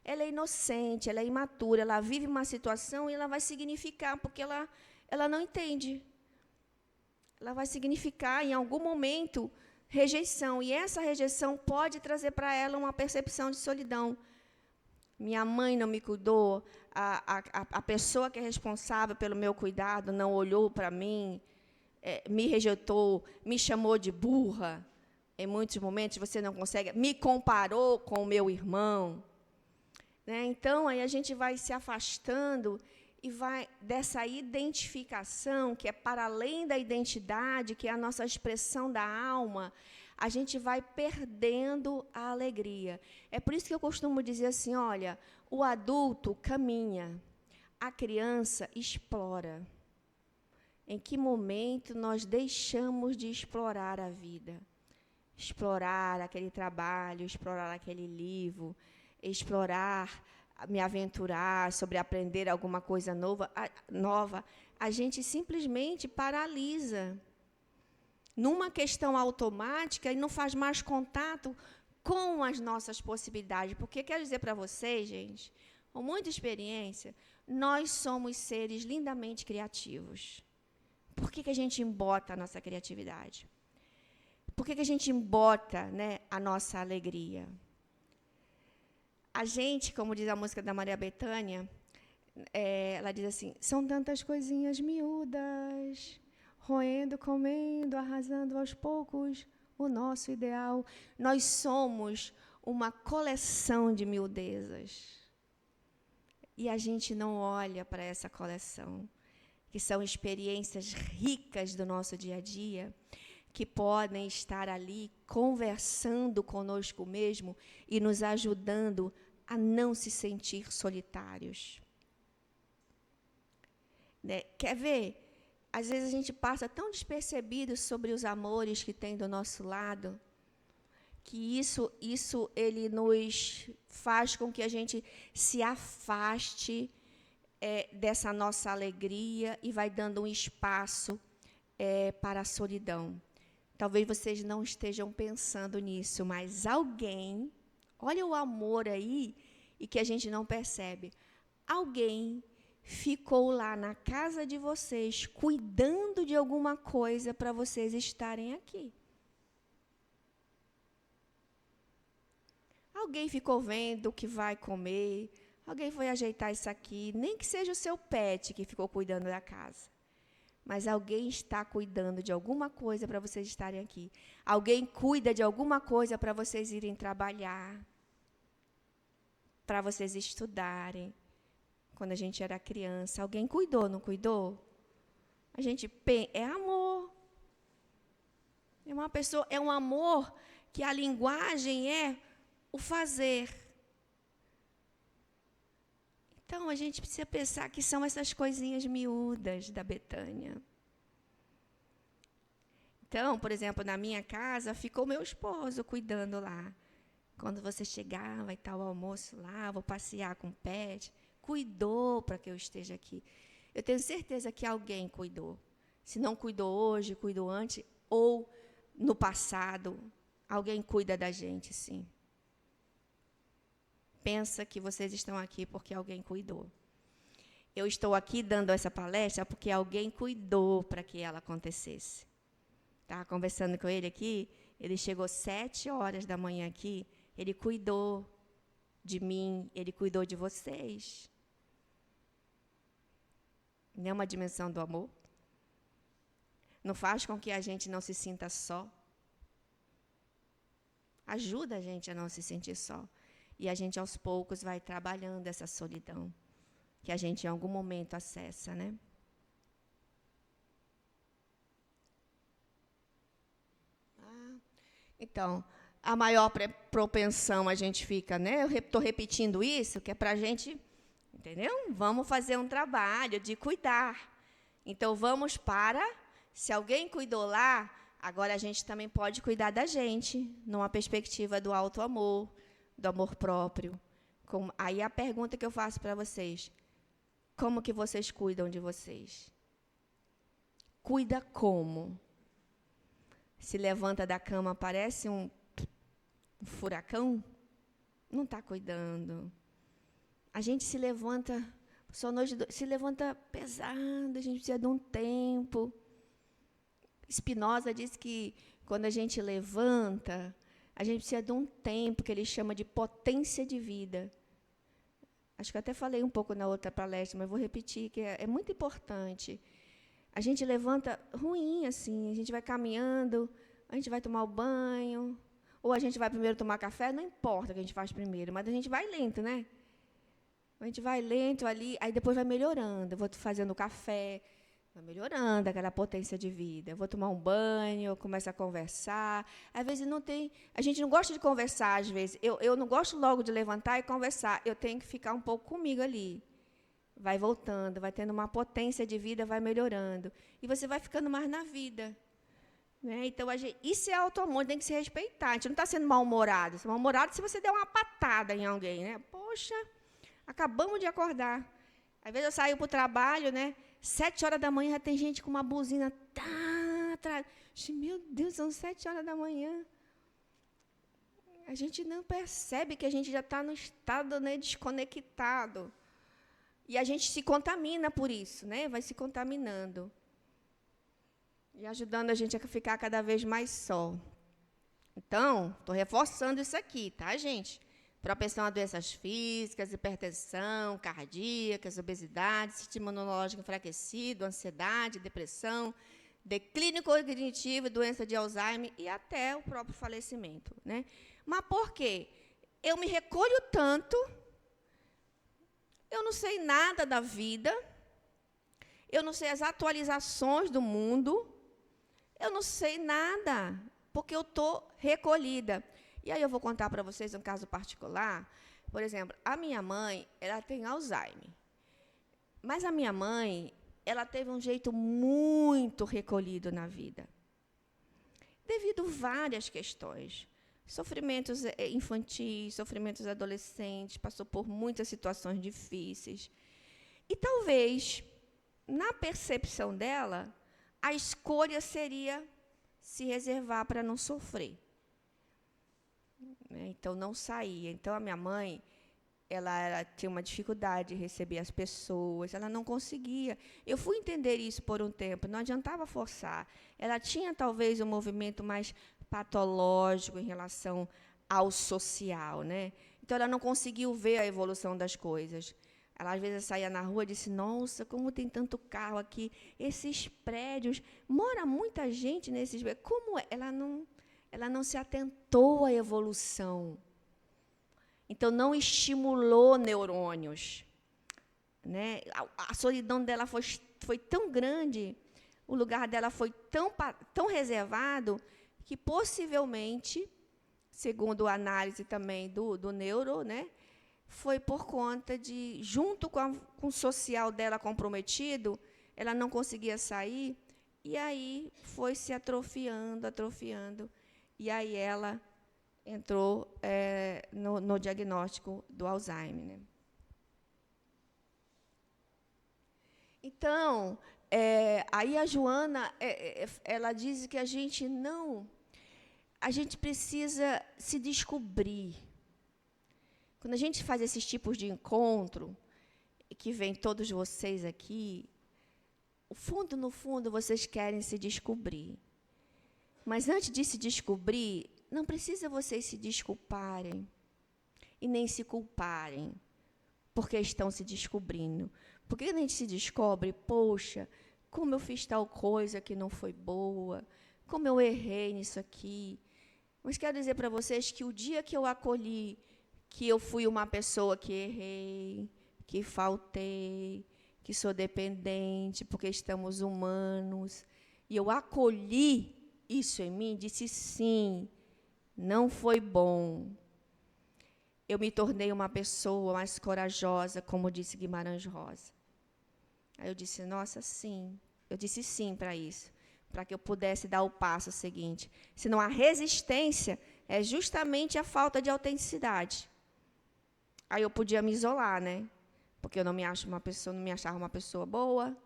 A: ela é inocente, ela é imatura, ela vive uma situação e ela vai significar, porque ela não entende. Ela vai significar, em algum momento, rejeição, e essa rejeição pode trazer para ela uma percepção de solidão. Minha mãe não me cuidou, a pessoa que é responsável pelo meu cuidado não olhou para mim, me rejeitou, me chamou de burra. Em muitos momentos você não consegue, me comparou com o meu irmão. Né? Então, aí a gente vai se afastando e vai dessa identificação, que é para além da identidade, que é a nossa expressão da alma, a gente vai perdendo a alegria. É por isso que eu costumo dizer assim, olha, o adulto caminha, a criança explora. Em que momento nós deixamos de explorar a vida? Explorar aquele trabalho, explorar aquele livro, explorar, me aventurar sobre aprender alguma coisa nova, a gente simplesmente paralisa numa questão automática e não faz mais contato com as nossas possibilidades. Porque quero dizer para vocês, gente, com muita experiência, nós somos seres lindamente criativos. Por que a gente embota a nossa criatividade? Por que a gente embota, né, a nossa alegria? A gente, como diz a música da Maria Bethânia, ela diz assim, são tantas coisinhas miúdas, roendo, comendo, arrasando aos poucos o nosso ideal. Nós somos uma coleção de miudezas. E a gente não olha para essa coleção, que são experiências ricas do nosso dia a dia, que podem estar ali conversando conosco mesmo e nos ajudando a não se sentir solitários. Né? Quer ver? Às vezes a gente passa tão despercebido sobre os amores que tem do nosso lado, que isso ele nos faz com que a gente se afaste dessa nossa alegria e vai dando um espaço para a solidão. Talvez vocês não estejam pensando nisso, mas alguém, olha o amor aí, e que a gente não percebe, alguém ficou lá na casa de vocês, cuidando de alguma coisa para vocês estarem aqui. Alguém ficou vendo o que vai comer, alguém foi ajeitar isso aqui, nem que seja o seu pet que ficou cuidando da casa. Mas alguém está cuidando de alguma coisa para vocês estarem aqui. Alguém cuida de alguma coisa para vocês irem trabalhar, para vocês estudarem. Quando a gente era criança, alguém cuidou, não cuidou? A gente pensa, é amor. É uma pessoa, é um amor que a linguagem é o fazer. Então, a gente precisa pensar que são essas coisinhas miúdas da Bethânia. Então, por exemplo, na minha casa, ficou meu esposo cuidando lá. Quando você chegar, vai estar o almoço lá, vou passear com o pet. Cuidou para que eu esteja aqui. Eu tenho certeza que alguém cuidou. Se não cuidou hoje, cuidou antes, ou no passado, alguém cuida da gente, sim. Pensa que vocês estão aqui porque alguém cuidou. Eu estou aqui dando essa palestra porque alguém cuidou para que ela acontecesse. Estava conversando com ele aqui, ele chegou 7h da manhã aqui, ele cuidou de mim, ele cuidou de vocês. Não é uma dimensão do amor? Não faz com que a gente não se sinta só? Ajuda a gente a não se sentir só. E a gente, aos poucos, vai trabalhando essa solidão, que a gente, em algum momento, acessa, né? Então, a maior propensão a gente fica, né? Eu estou repetindo isso, que é para a gente, entendeu? Vamos fazer um trabalho de cuidar. Então, vamos para, se alguém cuidou lá, agora a gente também pode cuidar da gente, numa perspectiva do auto-amor, do amor próprio. Aí a pergunta que eu faço para vocês, como que vocês cuidam de vocês? Cuida como? Se levanta da cama, parece um furacão? Não está cuidando. A gente se levanta, se levanta pesado, a gente precisa de um tempo. Spinoza diz que quando a gente levanta, a gente precisa de um tempo que ele chama de potência de vida. Acho que eu até falei um pouco na outra palestra, mas vou repetir, que é muito importante. A gente levanta ruim, assim, a gente vai caminhando, a gente vai tomar o banho, ou a gente vai primeiro tomar café, não importa o que a gente faz primeiro, mas a gente vai lento, né? A gente vai lento ali, aí depois vai melhorando. Eu vou fazendo café, vai melhorando aquela potência de vida. Eu vou tomar um banho, eu começo a conversar. Às vezes não tem... A gente não gosta de conversar, às vezes. Eu não gosto logo de levantar e conversar. Eu tenho que ficar um pouco comigo ali. Vai voltando, vai tendo uma potência de vida, vai melhorando. E você vai ficando mais na vida. Né? Então, isso é auto-amor, tem que se respeitar. A gente não está sendo mal-humorado. Você é mal-humorado se você der uma patada em alguém. Né? Poxa, acabamos de acordar. Às vezes eu saio para o trabalho, né? 7 horas da manhã já tem gente com uma buzina. Atrás. Meu Deus, são 7 horas da manhã. A gente não percebe que a gente já está no estado, né, desconectado. E a gente se contamina por isso, né? Vai se contaminando. E ajudando a gente a ficar cada vez mais só. Então, estou reforçando isso aqui, tá, gente? Propensão a doenças físicas, hipertensão, cardíacas, obesidade, sistema imunológico enfraquecido, ansiedade, depressão, declínio cognitivo, doença de Alzheimer e até o próprio falecimento. Né? Mas por quê? Eu me recolho tanto, eu não sei nada da vida, eu não sei as atualizações do mundo, eu não sei nada, porque eu estou recolhida. E aí eu vou contar para vocês um caso particular. Por exemplo, a minha mãe, ela tem Alzheimer. Mas a minha mãe, ela teve um jeito muito recolhido na vida. Devido a várias questões. Sofrimentos infantis, sofrimentos adolescentes, passou por muitas situações difíceis. E talvez, na percepção dela, a escolha seria se reservar para não sofrer. Então, não saía. Então, a minha mãe, ela tinha uma dificuldade de receber as pessoas, ela não conseguia. Eu fui entender isso por um tempo, não adiantava forçar. Ela tinha, talvez, um movimento mais patológico em relação ao social. Né? Então, ela não conseguiu ver a evolução das coisas. Ela, às vezes, saía na rua e disse, nossa, como tem tanto carro aqui, esses prédios, mora muita gente nesses prédios. Como é? Ela não se atentou à evolução. Então, não estimulou neurônios. Né? A solidão dela foi tão grande, o lugar dela foi tão reservado, que possivelmente, segundo a análise também do neuro, né, foi por conta de, junto com o social dela comprometido, ela não conseguia sair, e aí foi se atrofiando. E aí ela entrou no diagnóstico do Alzheimer. Né? Então, aí a Joana, ela diz que a gente precisa se descobrir. Quando a gente faz esses tipos de encontro, que vem todos vocês aqui, no fundo, vocês querem se descobrir. Mas antes de se descobrir, não precisa vocês se desculparem e nem se culparem, porque estão se descobrindo. Porque quando a gente se descobre, poxa, como eu fiz tal coisa que não foi boa, como eu errei nisso aqui. Mas quero dizer para vocês que o dia que eu acolhi que eu fui uma pessoa que errei, que faltei, que sou dependente, porque estamos humanos, e eu acolhi isso em mim, disse sim, não foi bom. Eu me tornei uma pessoa mais corajosa, como disse Guimarães Rosa. Aí eu disse, nossa, sim. Eu disse sim para isso, para que eu pudesse dar o passo seguinte. Senão a resistência é justamente a falta de autenticidade. Aí eu podia me isolar, né? Porque eu não me achava uma pessoa boa.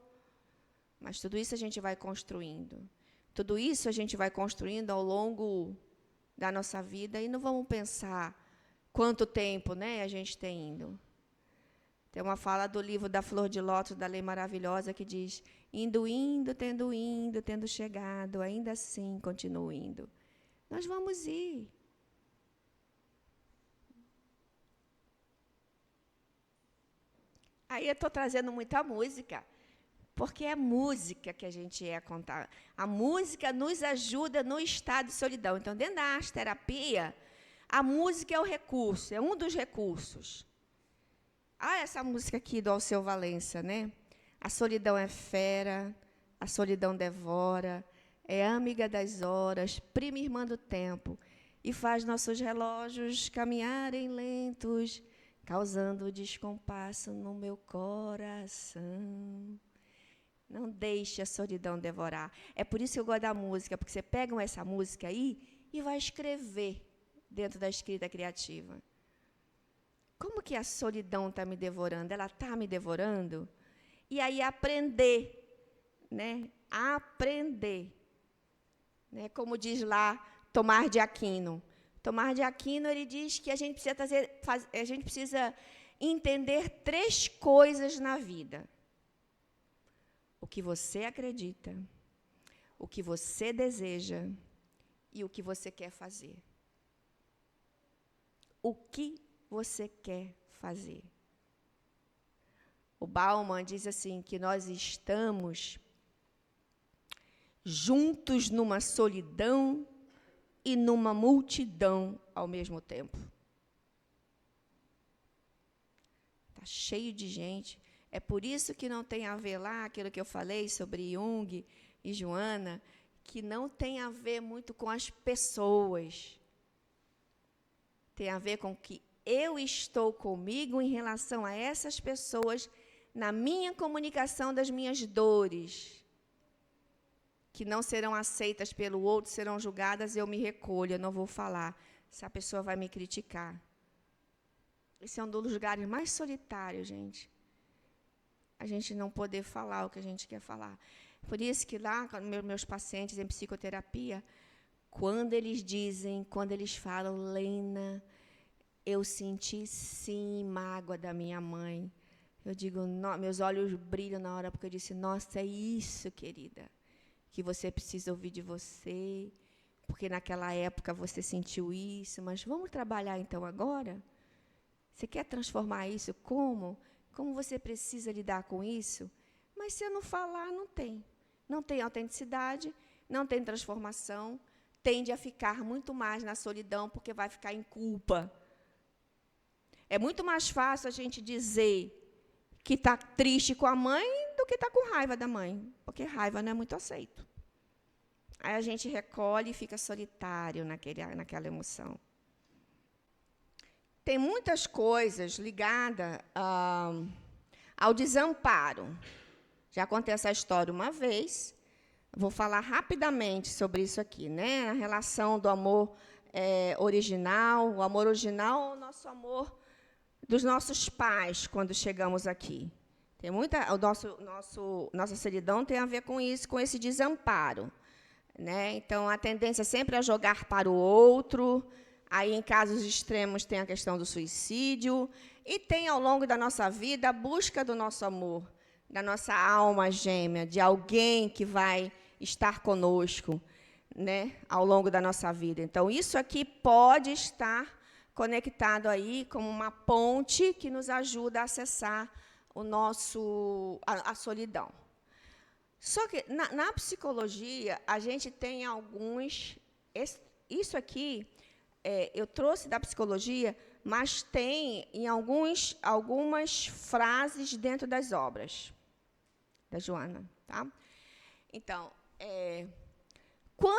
A: Mas tudo isso a gente vai construindo. Tudo isso a gente vai construindo ao longo da nossa vida e não vamos pensar quanto tempo, né, a gente tem indo. Tem uma fala do livro da Flor de Lótus, da Lei Maravilhosa, que diz, indo, tendo chegado, ainda assim continuo indo. Nós vamos ir. Aí eu estou trazendo muita música, porque é música que a gente é contar. A música nos ajuda no estado de solidão. Então, dentro da arte-terapia, a música é o recurso, é um dos recursos. Ah, essa música aqui do Alceu Valença, né? A solidão é fera, a solidão devora, é amiga das horas, prima irmã do tempo, e faz nossos relógios caminharem lentos, causando descompasso no meu coração. Não deixe a solidão devorar. É por isso que eu gosto da música, porque você pega essa música aí e vai escrever dentro da escrita criativa. Como que a solidão está me devorando? Ela está me devorando? E aí aprender, né? Aprender. Né? Como diz lá Tomás de Aquino. Tomás de Aquino, ele diz que a gente precisa entender 3 coisas na vida. O que você acredita, o que você deseja e o que você quer fazer. O que você quer fazer? O Bauman diz assim, que nós estamos juntos numa solidão e numa multidão ao mesmo tempo. Está cheio de gente. É por isso que não tem a ver lá, aquilo que eu falei sobre Jung e Joana, que não tem a ver muito com as pessoas. Tem a ver com o que eu estou comigo em relação a essas pessoas na minha comunicação das minhas dores, que não serão aceitas pelo outro, serão julgadas, eu me recolho, eu não vou falar. Essa pessoa vai me criticar. Esse é um dos lugares mais solitários, gente. A gente não poder falar o que a gente quer falar. Por isso que lá, com meus pacientes em psicoterapia, quando eles falam, Lena, eu senti sim mágoa da minha mãe. Eu digo, meus olhos brilham na hora, porque eu disse, nossa, é isso, querida, que você precisa ouvir de você, porque naquela época você sentiu isso, mas vamos trabalhar então agora? Você quer transformar isso? Como? Como você precisa lidar com isso? Mas se eu não falar, não tem. Não tem autenticidade, não tem transformação, tende a ficar muito mais na solidão, porque vai ficar em culpa. É muito mais fácil a gente dizer que está triste com a mãe do que está com raiva da mãe, porque raiva não é muito aceito. Aí a gente recolhe e fica solitário naquela emoção. Tem muitas coisas ligadas ao desamparo. Já contei essa história uma vez, vou falar rapidamente sobre isso aqui, né? A relação do amor original. O amor original é o nosso amor dos nossos pais quando chegamos aqui. Tem nossa solidão tem a ver com isso, com esse desamparo, né? Então, a tendência sempre é jogar para o outro. Aí, em casos extremos, tem a questão do suicídio. E tem, ao longo da nossa vida, a busca do nosso amor, da nossa alma gêmea, de alguém que vai estar conosco, né, ao longo da nossa vida. Então, isso aqui pode estar conectado aí como uma ponte que nos ajuda a acessar a solidão. Só que, na psicologia, a gente tem alguns... Isso aqui, eu trouxe da psicologia, mas tem em algumas frases dentro das obras da Joana. Tá? Então,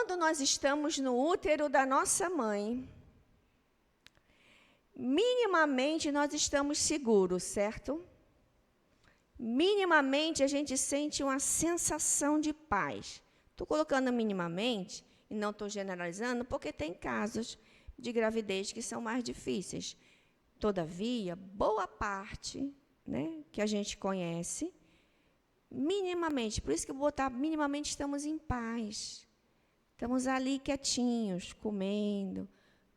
A: quando nós estamos no útero da nossa mãe, minimamente nós estamos seguros, certo? Minimamente a gente sente uma sensação de paz. Estou colocando minimamente, e não estou generalizando, porque tem casos de gravidez que são mais difíceis. Todavia, boa parte, né, que a gente conhece, minimamente, por isso que eu vou botar minimamente, estamos em paz. Estamos ali quietinhos, comendo,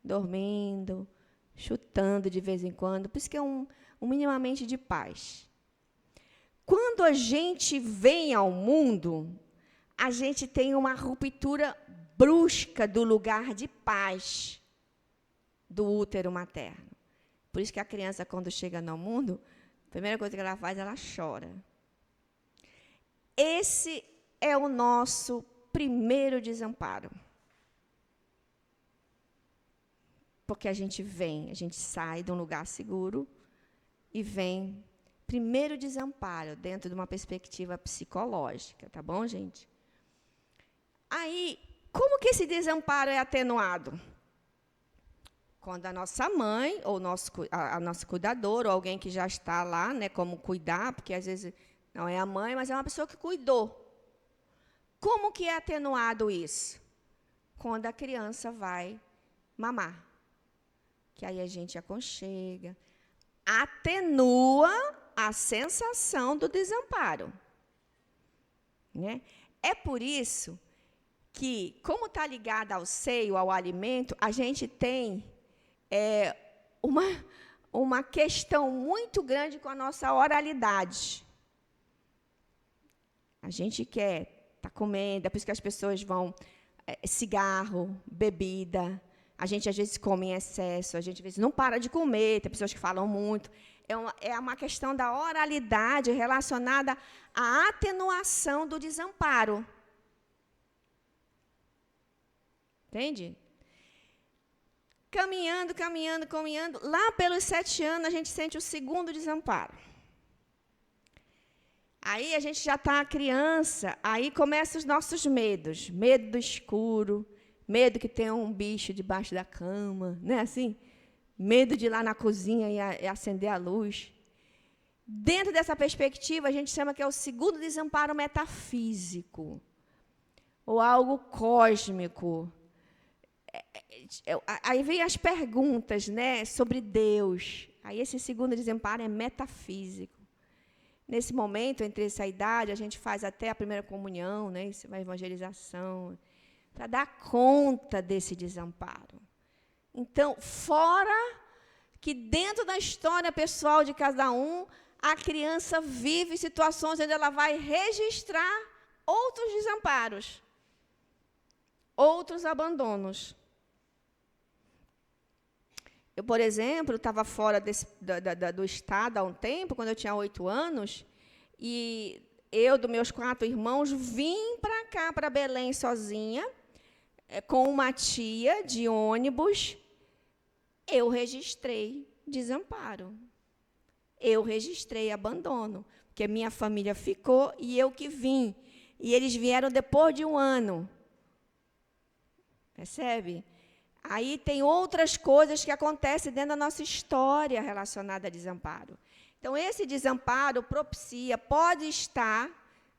A: dormindo, chutando de vez em quando, por isso que é um minimamente de paz. Quando a gente vem ao mundo, a gente tem uma ruptura brusca do lugar de paz do útero materno. Por isso que a criança, quando chega no mundo, a primeira coisa que ela faz, ela chora. Esse é o nosso primeiro desamparo. Porque a gente sai de um lugar seguro e vem. Primeiro desamparo, dentro de uma perspectiva psicológica, tá bom, gente? Aí, como que esse desamparo é atenuado? Quando a nossa mãe, ou a nossa cuidadora, ou alguém que já está lá, né, como cuidar, porque às vezes não é a mãe, mas é uma pessoa que cuidou. Como que é atenuado isso? Quando a criança vai mamar. Que aí a gente aconchega, atenua a sensação do desamparo. Né? É por isso que, como está ligada ao seio, ao alimento, a gente tem uma questão muito grande com a nossa oralidade. A gente quer estar comendo, é por isso que as pessoas vão cigarro, bebida. A gente, às vezes, come em excesso, a gente, às vezes, não para de comer, tem pessoas que falam muito. É uma questão da oralidade relacionada à atenuação do desamparo. Entende? Caminhando, lá pelos 7 anos, a gente sente o segundo desamparo. Aí a gente já está criança, aí começam os nossos medos. Medo do escuro, medo que tenha um bicho debaixo da cama, não é assim? Medo de ir lá na cozinha e acender a luz. Dentro dessa perspectiva, a gente chama que é o segundo desamparo metafísico, ou algo cósmico. Aí vem as perguntas, né, sobre Deus. Aí esse segundo desamparo é metafísico. Nesse momento, entre essa idade, a gente faz até a primeira comunhão, né, a evangelização, para dar conta desse desamparo. Então, fora que dentro da história pessoal de cada um, a criança vive situações onde ela vai registrar outros desamparos, outros abandonos. Eu, por exemplo, estava fora do estado há um tempo, quando eu tinha 8 anos, e eu, dos meus 4 irmãos, vim para cá, para Belém, sozinha, com uma tia de ônibus. Eu registrei desamparo. Eu registrei abandono, porque minha família ficou e eu que vim. E eles vieram depois de 1 ano. Percebe? Aí tem outras coisas que acontecem dentro da nossa história relacionada a desamparo. Então, esse desamparo propicia, pode estar,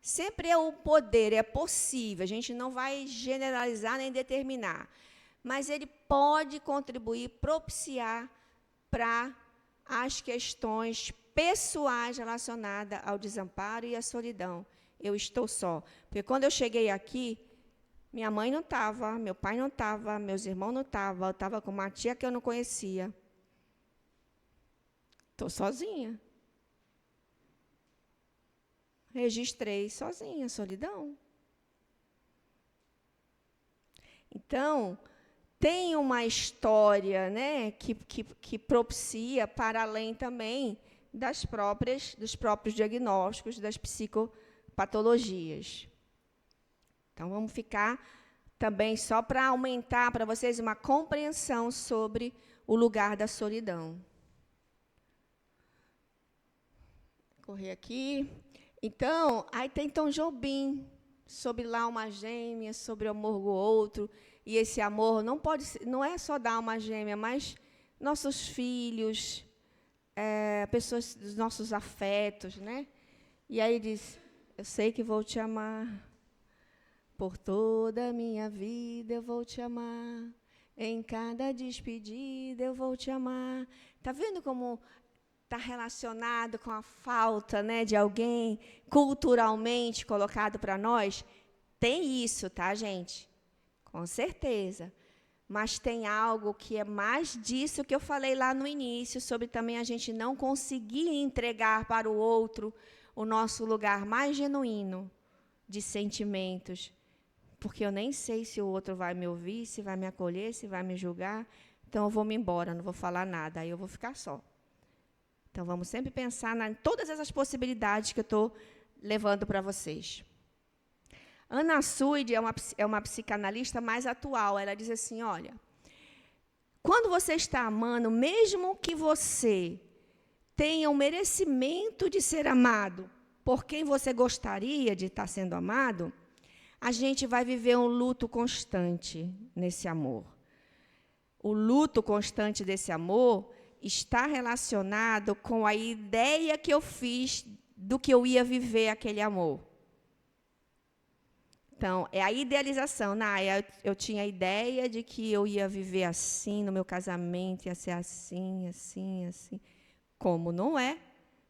A: sempre é o poder, é possível, a gente não vai generalizar nem determinar, mas ele pode contribuir, propiciar para as questões pessoais relacionadas ao desamparo e à solidão. Eu estou só. Porque quando eu cheguei aqui, minha mãe não estava, meu pai não estava, meus irmãos não estavam, eu estava com uma tia que eu não conhecia. Estou sozinha. Registrei sozinha, solidão. Então, tem uma história, né, que propicia para além também dos próprios diagnósticos, das psicopatologias. Então, vamos ficar também só para aumentar para vocês uma compreensão sobre o lugar da solidão. Vou correr aqui. Então, aí tem Tom Jobim. sobre lá uma gêmea, sobre o amor do outro, e esse amor não é só da alma gêmea, mas nossos filhos, pessoas dos nossos afetos, né? E aí diz: eu sei que vou te amar, por toda a minha vida eu vou te amar, em cada despedida eu vou te amar. Está vendo como está relacionado com a falta, né, de alguém culturalmente colocado para nós? Tem isso, tá, gente? Com certeza. Mas tem algo que é mais disso que eu falei lá no início, sobre também a gente não conseguir entregar para o outro o nosso lugar mais genuíno de sentimentos. Porque eu nem sei se o outro vai me ouvir, se vai me acolher, se vai me julgar. Então, eu vou me embora, não vou falar nada, aí eu vou ficar só. Então, vamos sempre pensar em todas essas possibilidades que eu estou levando para vocês. Anna Suide é uma psicanalista mais atual. Ela diz assim, olha, quando você está amando, mesmo que você tenha o merecimento de ser amado por quem você gostaria de estar sendo amado, a gente vai viver um luto constante nesse amor. O luto constante desse amor está relacionado com a ideia que eu fiz do que eu ia viver aquele amor. Então, é a idealização. Eu tinha a ideia de que eu ia viver assim no meu casamento, ia ser assim, assim, assim. Como não é,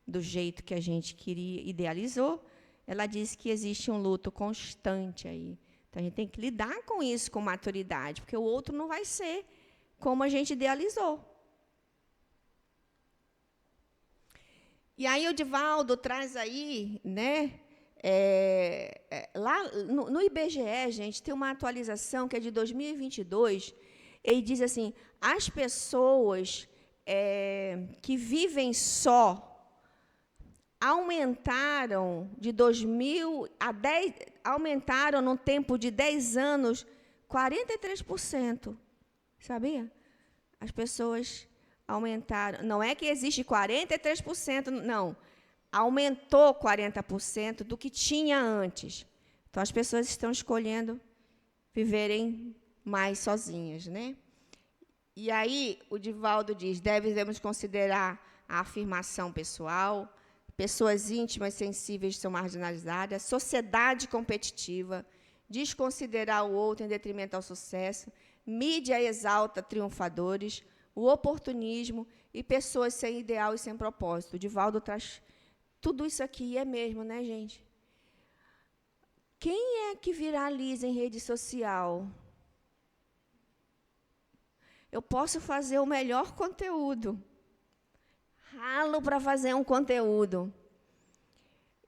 A: do jeito que a gente queria, idealizou, ela diz que existe um luto constante aí. Então, a gente tem que lidar com isso com maturidade, porque o outro não vai ser como a gente idealizou. E aí o Divaldo traz aí, né? Lá no IBGE, gente, tem uma atualização que é de 2022. Ele diz assim: as pessoas que vivem só aumentaram de 2000 a 10, aumentaram no tempo de 10 anos 43%. Sabia? As pessoas aumentaram. Não é que existe 43%, não. Aumentou 40% do que tinha antes. Então, as pessoas estão escolhendo viverem mais sozinhas, né? E aí, o Divaldo diz, devemos considerar a afirmação pessoal, pessoas íntimas, sensíveis são marginalizadas, sociedade competitiva, desconsiderar o outro em detrimento ao sucesso, mídia exalta triunfadores, o oportunismo e pessoas sem ideal e sem propósito. O Divaldo traz tudo isso aqui, é mesmo, né, gente? Quem é que viraliza em rede social? Eu posso fazer o melhor conteúdo. Ralo para fazer um conteúdo.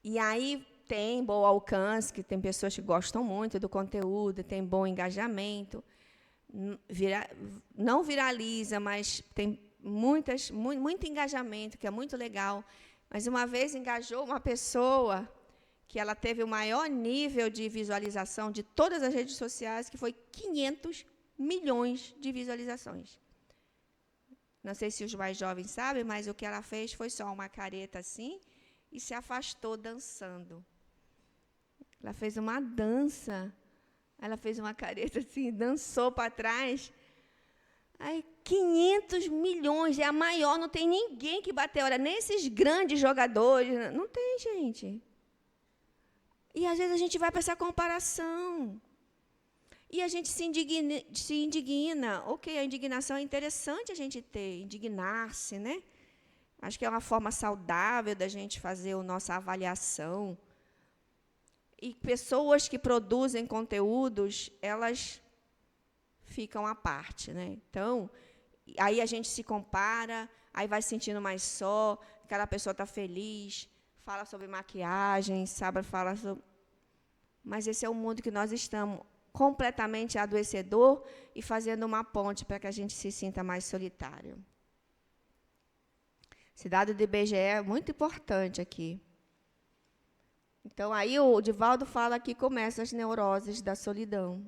A: E aí tem bom alcance, que tem pessoas que gostam muito do conteúdo, tem bom engajamento. Não viraliza, mas tem muito engajamento, que é muito legal. Mas uma vez engajou uma pessoa que ela teve o maior nível de visualização de todas as redes sociais, que foi 500 milhões de visualizações. Não sei se os mais jovens sabem, mas o que ela fez foi só uma careta assim e se afastou dançando. Ela fez uma dança. Ela fez uma careta assim, dançou para trás. Aí, 500 milhões, é a maior, não tem ninguém que bateu. Olha, nesses grandes jogadores, não tem, gente. E, às vezes, a gente vai para essa comparação. E a gente se indigna. Ok, a indignação é interessante a gente ter, indignar-se, né? Acho que é uma forma saudável da gente fazer a nossa avaliação. E pessoas que produzem conteúdos, elas ficam à parte, né? Então, aí a gente se compara, aí vai se sentindo mais só, aquela pessoa está feliz, fala sobre maquiagem, sabe, fala sobre... Mas esse é o mundo que nós estamos, completamente adoecedor e fazendo uma ponte para que a gente se sinta mais solitário. Esse dado do IBGE é muito importante aqui. Então, aí o Divaldo fala que começam as neuroses da solidão.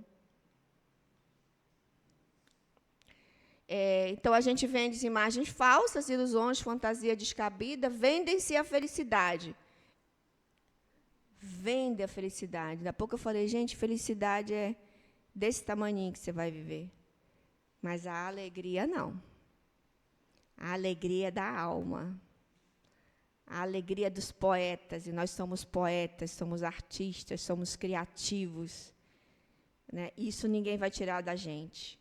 A: Então, a gente vende imagens falsas, ilusões, fantasia descabida, vendem-se a felicidade. vende a felicidade. Daqui a pouco eu falei, gente, felicidade é desse tamaninho que você vai viver. Mas a alegria não. A alegria é da alma. A alegria dos poetas, e nós somos poetas, somos artistas, somos criativos. Né? Isso ninguém vai tirar da gente.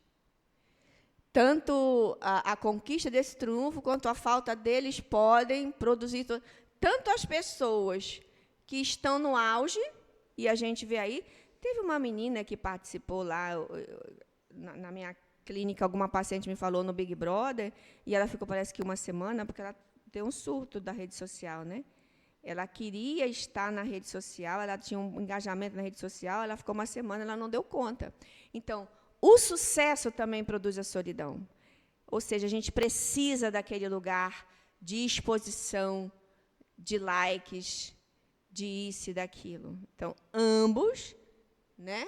A: Tanto a conquista desse triunfo, quanto a falta deles podem produzir... Tanto as pessoas que estão no auge, e a gente vê aí, teve uma menina que participou lá, na minha clínica, alguma paciente me falou no Big Brother, e ela ficou, parece que uma semana, porque ela tem um surto da rede social, né? Ela queria estar na rede social, ela tinha um engajamento na rede social, ela ficou uma semana, ela não deu conta. Então, o sucesso também produz a solidão. Ou seja, a gente precisa daquele lugar de exposição, de likes, de isso e daquilo. Então, ambos, né,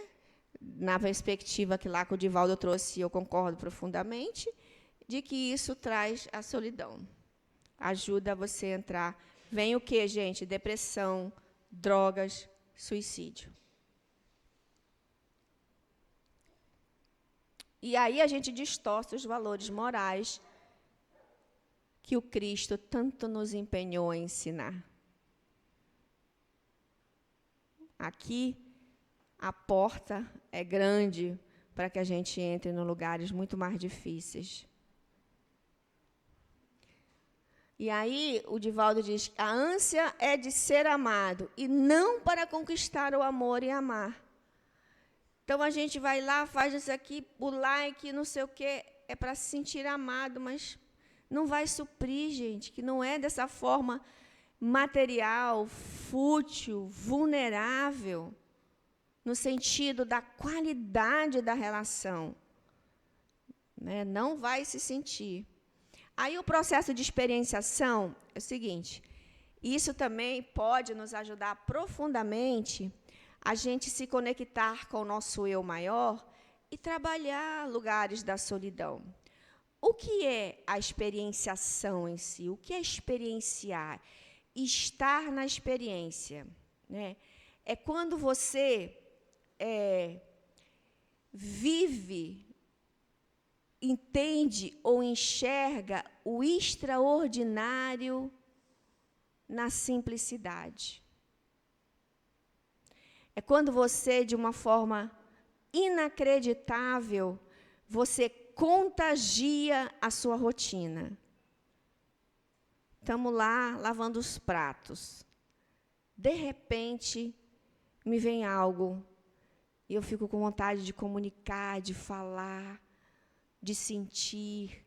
A: na perspectiva que lá que o Divaldo trouxe, eu concordo profundamente, de que isso traz a solidão. Ajuda você a entrar. Vem o quê, gente? Depressão, drogas, suicídio. E aí a gente distorce os valores morais que o Cristo tanto nos empenhou em ensinar. Aqui, a porta é grande para que a gente entre em lugares muito mais difíceis. E aí, o Divaldo diz, a ânsia é de ser amado, e não para conquistar o amor e amar. Então, a gente vai lá, faz isso aqui, o like, não sei o quê, é para se sentir amado, mas não vai suprir, gente, que não é dessa forma material, fútil, vulnerável, no sentido da qualidade da relação. Né? Não vai se sentir. Aí, o processo de experienciação é o seguinte, isso também pode nos ajudar profundamente a gente se conectar com o nosso eu maior e trabalhar lugares da solidão. O que é a experienciação em si? O que é experienciar? Estar na experiência. Né? É quando você vive, entende ou enxerga o extraordinário na simplicidade. É quando você, de uma forma inacreditável, você contagia a sua rotina. Estamos lá lavando os pratos. De repente, me vem algo e eu fico com vontade de comunicar, de falar, de sentir.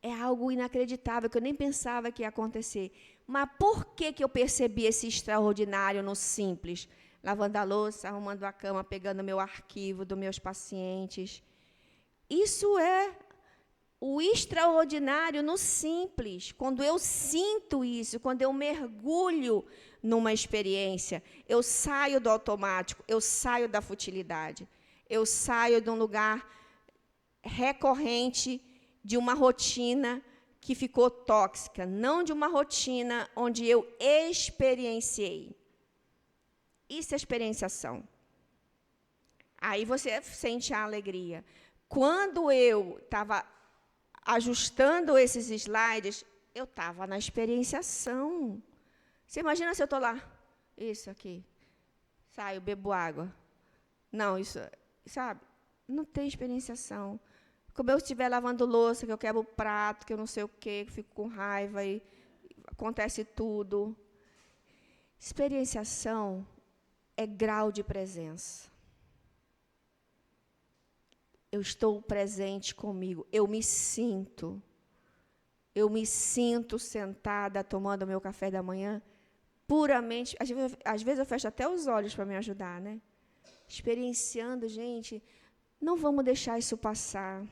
A: É algo inacreditável, que eu nem pensava que ia acontecer. Mas por que eu percebi esse extraordinário no simples? Lavando a louça, arrumando a cama, pegando meu arquivo dos meus pacientes. Isso é o extraordinário no simples. Quando eu sinto isso, quando eu mergulho numa experiência, eu saio do automático, eu saio da futilidade, eu saio de um lugar recorrente, de uma rotina que ficou tóxica, não de uma rotina onde eu experienciei. Isso é experienciação. Aí você sente a alegria. Quando eu estava ajustando esses slides, eu estava na experienciação. Você imagina se eu estou lá, isso aqui, saio, bebo água. Não, isso, sabe, não tem experienciação. Como eu estiver lavando louça, que eu quebro o prato, que eu não sei o quê, que eu fico com raiva e acontece tudo. Experienciação é grau de presença. Eu estou presente comigo, eu me sinto sentada, tomando meu café da manhã, puramente, às vezes eu fecho até os olhos para me ajudar, né? Experienciando, gente, não vamos deixar isso passar.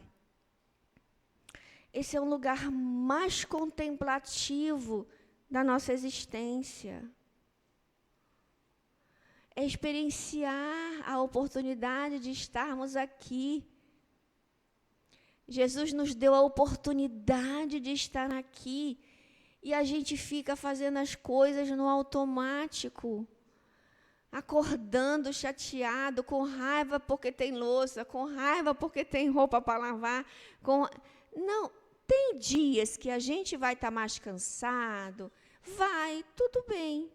A: Esse é um lugar mais contemplativo da nossa existência. É experienciar a oportunidade de estarmos aqui. Jesus nos deu a oportunidade de estar aqui e a gente fica fazendo as coisas no automático. acordando chateado, com raiva porque tem louça, com raiva porque tem roupa para lavar. Não, tem dias que a gente vai estar mais cansado, tudo bem,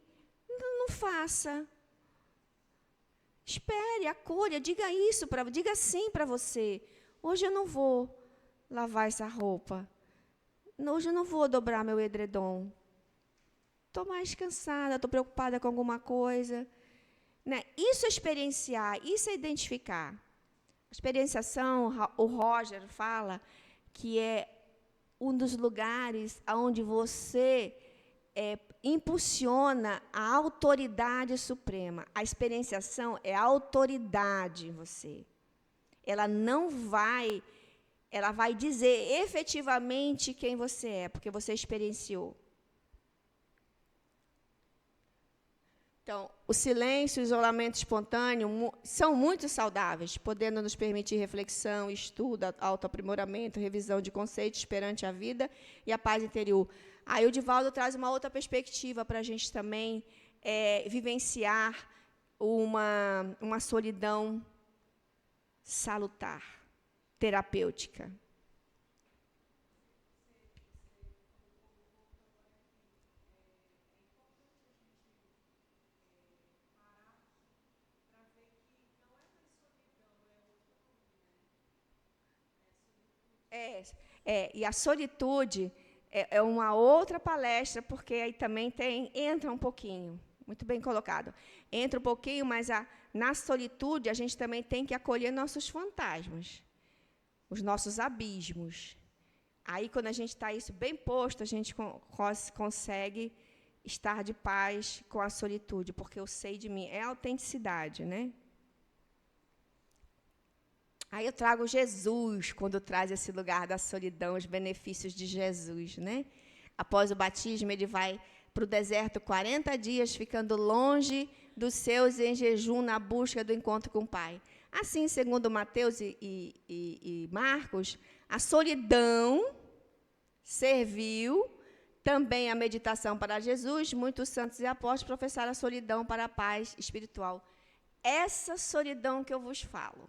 A: não faça. Espere, acolha, diga sim para você. Hoje eu não vou lavar essa roupa. Hoje eu não vou dobrar meu edredom. Estou mais cansada, estou preocupada com alguma coisa. Né? Isso é experienciar, isso é identificar. A experienciação, o Roger fala que é um dos lugares onde você impulsiona a autoridade suprema. A experienciação é a autoridade em você. Ela vai dizer efetivamente quem você é, porque você experienciou. Então, o silêncio e o isolamento espontâneo são muito saudáveis, podendo nos permitir reflexão, estudo, autoaprimoramento, revisão de conceitos perante a vida e a paz interior. Aí o Divaldo traz uma outra perspectiva para a gente também vivenciar uma solidão salutar, terapêutica. E a solitude é uma outra palestra, porque aí também entra um pouquinho, muito bem colocado. Entra um pouquinho, mas na solitude a gente também tem que acolher nossos fantasmas, os nossos abismos. Aí, quando a gente está isso bem posto, a gente consegue estar de paz com a solitude, porque eu sei de mim. É a autenticidade, né? Aí eu trago Jesus, quando traz esse lugar da solidão, os benefícios de Jesus, né? Após o batismo, ele vai para o deserto 40 dias, ficando longe dos seus em jejum, na busca do encontro com o Pai. Assim, segundo Mateus e Marcos, a solidão serviu também a meditação para Jesus. Muitos santos e apóstolos professaram a solidão para a paz espiritual. Essa solidão que eu vos falo,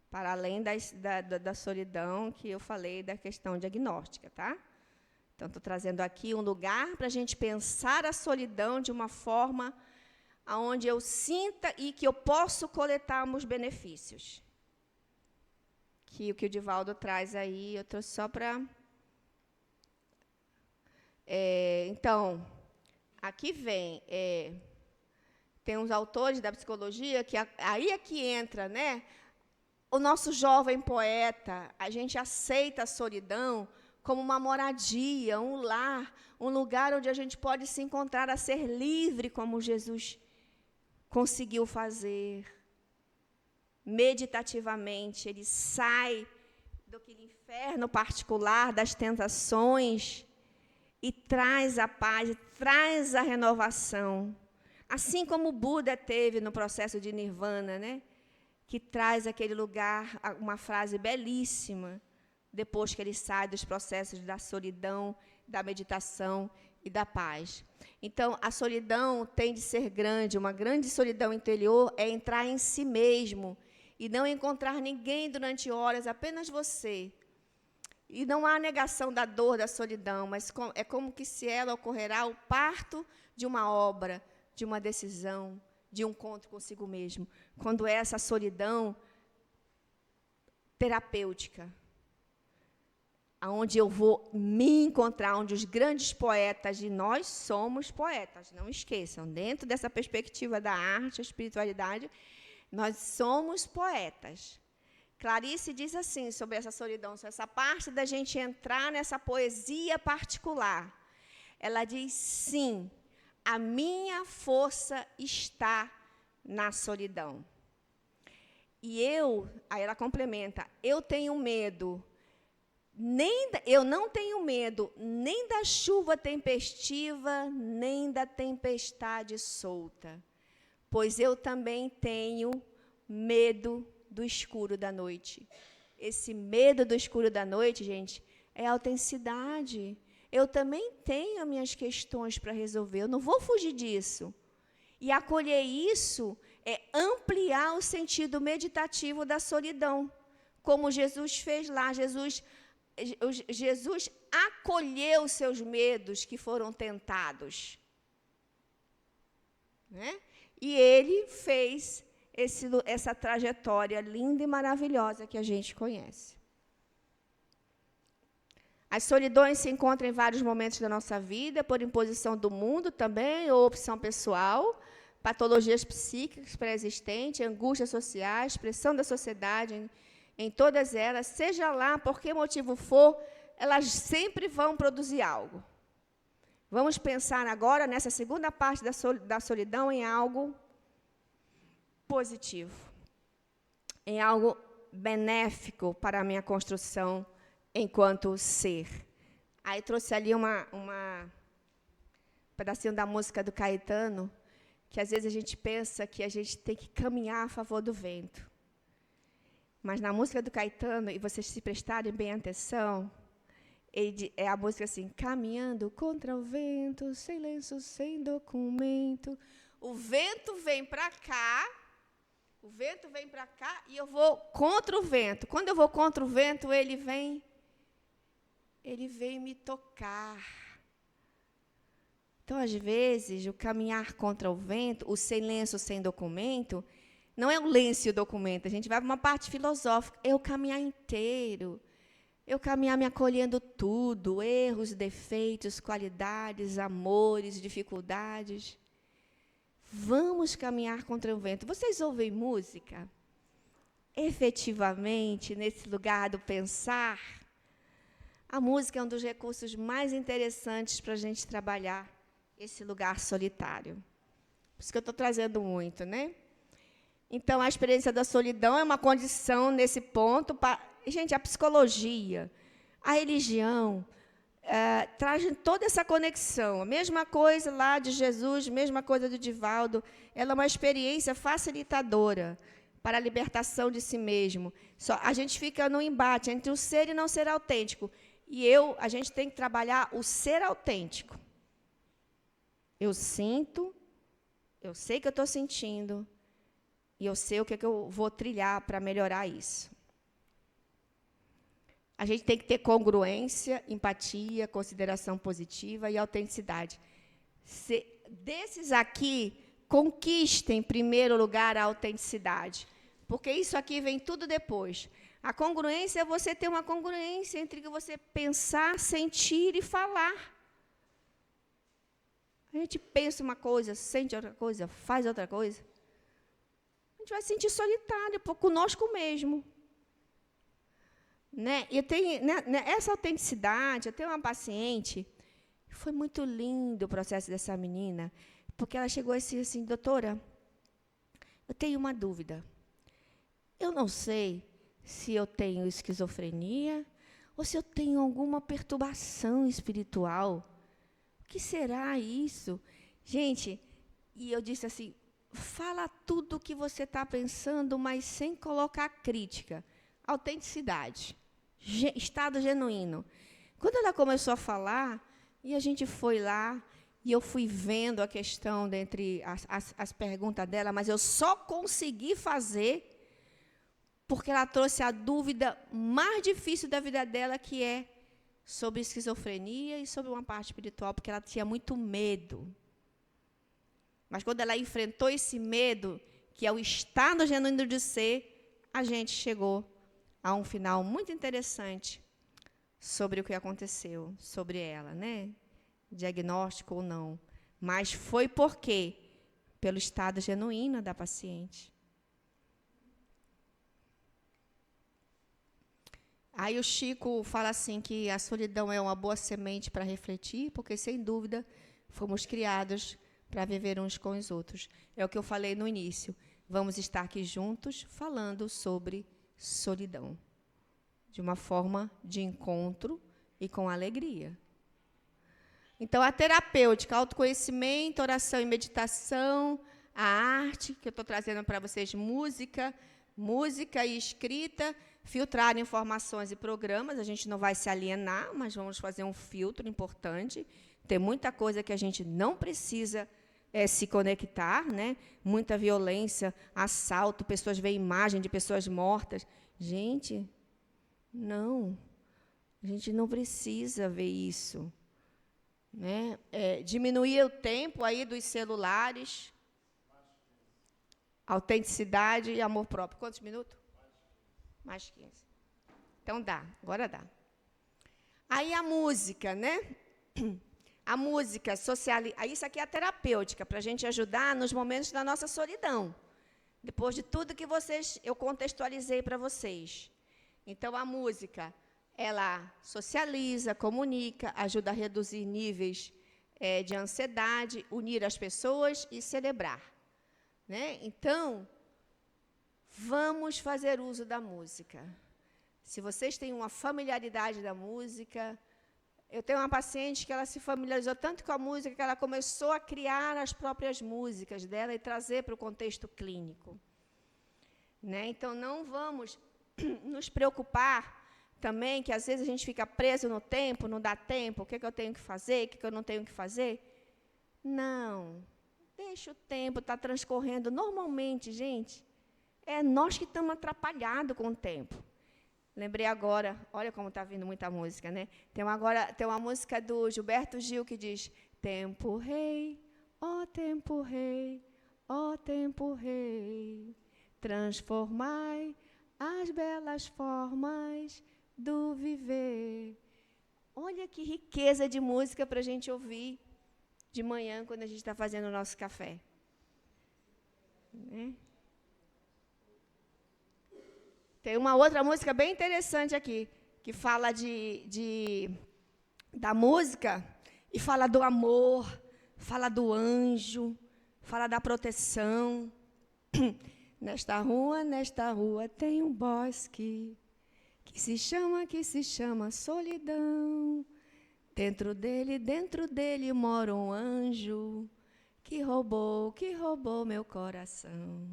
A: para além da solidão que eu falei da questão diagnóstica, tá? Então, estou trazendo aqui um lugar para a gente pensar a solidão de uma forma onde eu sinta e que eu posso coletar os benefícios. Que o Divaldo traz aí, eu trouxe só para... então, aqui vem... tem uns autores da psicologia que aí é que entra, né? O nosso jovem poeta, a gente aceita a solidão como uma moradia, um lar, um lugar onde a gente pode se encontrar a ser livre, como Jesus conseguiu fazer. Meditativamente, ele sai do inferno particular, das tentações, e traz a paz, e traz a renovação. Assim como o Buda teve no processo de Nirvana, né? Que traz aquele lugar, uma frase belíssima, depois que ele sai dos processos da solidão, da meditação e da paz. Então, a solidão tem de ser grande, uma grande solidão interior é entrar em si mesmo e não encontrar ninguém durante horas, apenas você. E não há negação da dor, da solidão, mas é como que se ela ocorrerá o parto de uma obra, de uma decisão, de um encontro consigo mesmo, quando é essa solidão terapêutica, onde eu vou me encontrar, onde os grandes poetas, e nós somos poetas, não esqueçam, dentro dessa perspectiva da arte, a espiritualidade, nós somos poetas. Clarice diz assim sobre essa solidão, sobre essa parte da gente entrar nessa poesia particular. Ela diz, sim, a minha força está na solidão. E aí ela complementa, eu não tenho medo nem da chuva tempestiva, nem da tempestade solta, pois eu também tenho medo do escuro da noite. Esse medo do escuro da noite, gente, é autenticidade. Eu também tenho as minhas questões para resolver, eu não vou fugir disso. E acolher isso é ampliar o sentido meditativo da solidão, como Jesus fez lá. Jesus acolheu os seus medos que foram tentados, né? E ele fez essa trajetória linda e maravilhosa que a gente conhece. As solidões se encontram em vários momentos da nossa vida, por imposição do mundo também, ou opção pessoal, patologias psíquicas pré-existentes, angústias sociais, pressão da sociedade, em todas elas, seja lá por que motivo for, elas sempre vão produzir algo. Vamos pensar agora, nessa segunda parte da solidão, em algo positivo, em algo benéfico para a minha construção enquanto ser. Aí trouxe ali um pedacinho da música do Caetano, que às vezes a gente pensa que a gente tem que caminhar a favor do vento. Mas na música do Caetano, e vocês se prestarem bem atenção, é a música assim: caminhando contra o vento, sem lenço, sem documento. O vento vem para cá, e eu vou contra o vento. Quando eu vou contra o vento, ele vem me tocar. Então, às vezes, o caminhar contra o vento, o sem lenço, sem documento, não é o lenço e o documento. A gente vai para uma parte filosófica. É o caminhar inteiro. Eu caminhar me acolhendo tudo, erros, defeitos, qualidades, amores, dificuldades. Vamos caminhar contra o vento. Vocês ouvem música? Efetivamente, nesse lugar do pensar, a música é um dos recursos mais interessantes para a gente trabalhar esse lugar solitário. Por isso que eu estou trazendo muito, né? Então, a experiência da solidão é uma condição nesse ponto. Gente, a psicologia, a religião, trazem toda essa conexão. A mesma coisa lá de Jesus, mesma coisa do Divaldo. Ela é uma experiência facilitadora para a libertação de si mesmo. A gente fica no embate entre o ser e não ser autêntico. E a gente tem que trabalhar o ser autêntico. Eu sinto, eu sei que eu estou sentindo, e eu sei o que eu vou trilhar para melhorar isso. A gente tem que ter congruência, empatia, consideração positiva e autenticidade. Desses aqui, conquista em primeiro lugar a autenticidade, porque isso aqui vem tudo depois. A congruência é você ter uma congruência entre o que você pensar, sentir e falar. A gente pensa uma coisa, sente outra coisa, faz outra coisa. A gente vai se sentir solitário conosco mesmo. Né? E essa autenticidade, eu tenho uma paciente, foi muito lindo o processo dessa menina, porque ela chegou assim, doutora, eu tenho uma dúvida. Eu não sei se eu tenho esquizofrenia ou se eu tenho alguma perturbação espiritual. O que será isso? Gente, e eu disse assim, fala tudo o que você está pensando, mas sem colocar crítica. Autenticidade. Estado genuíno. Quando ela começou a falar, e a gente foi lá, e eu fui vendo a questão dentre as perguntas dela, mas eu só consegui fazer porque ela trouxe a dúvida mais difícil da vida dela, que é sobre esquizofrenia e sobre uma parte espiritual, porque ela tinha muito medo. Mas quando ela enfrentou esse medo, que é o estado genuíno de ser, a gente chegou a um final muito interessante sobre o que aconteceu, sobre ela, né? Diagnóstico ou não. Mas foi por quê? Pelo estado genuíno da paciente. Aí o Chico fala assim que a solidão é uma boa semente para refletir, porque, sem dúvida, fomos criados para viver uns com os outros. É o que eu falei no início. Vamos estar aqui juntos falando sobre solidão, de uma forma de encontro e com alegria. Então, a terapêutica, autoconhecimento, oração e meditação, a arte, que eu estou trazendo para vocês, música e escrita, filtrar informações e programas. A gente não vai se alienar, mas vamos fazer um filtro importante. Tem muita coisa que a gente não precisa se conectar, né? Muita violência, assalto, pessoas veem imagem de pessoas mortas. Gente, não. A gente não precisa ver isso, né? Diminuir o tempo aí dos celulares. Autenticidade e amor próprio. Quantos minutos? Mais 15. Então dá, agora dá. Aí a música, né? A música social. Isso aqui é a terapêutica, para a gente ajudar nos momentos da nossa solidão. Depois de tudo que eu contextualizei para vocês. Então, a música, ela socializa, comunica, ajuda a reduzir níveis de ansiedade, unir as pessoas e celebrar. Né? Então, vamos fazer uso da música. Se vocês têm uma familiaridade da música, eu tenho uma paciente que ela se familiarizou tanto com a música que ela começou a criar as próprias músicas dela e trazer para o contexto clínico. Né? Então, não vamos nos preocupar também, que às vezes a gente fica preso no tempo, não dá tempo, o que eu tenho que fazer, o que eu não tenho que fazer. Não. Deixa o tempo estar transcorrendo normalmente, gente. É nós que estamos atrapalhados com o tempo. Lembrei agora, olha como está vindo muita música, né? Tem uma música do Gilberto Gil que diz: tempo rei, ó tempo rei, ó tempo rei, transformai as belas formas do viver. Olha que riqueza de música para a gente ouvir de manhã, quando a gente está fazendo o nosso café. Né? Tem uma outra música bem interessante aqui, que fala da música e fala do amor, fala do anjo, fala da proteção. Nesta rua tem um bosque que se chama solidão. Dentro dele mora um anjo que roubou meu coração.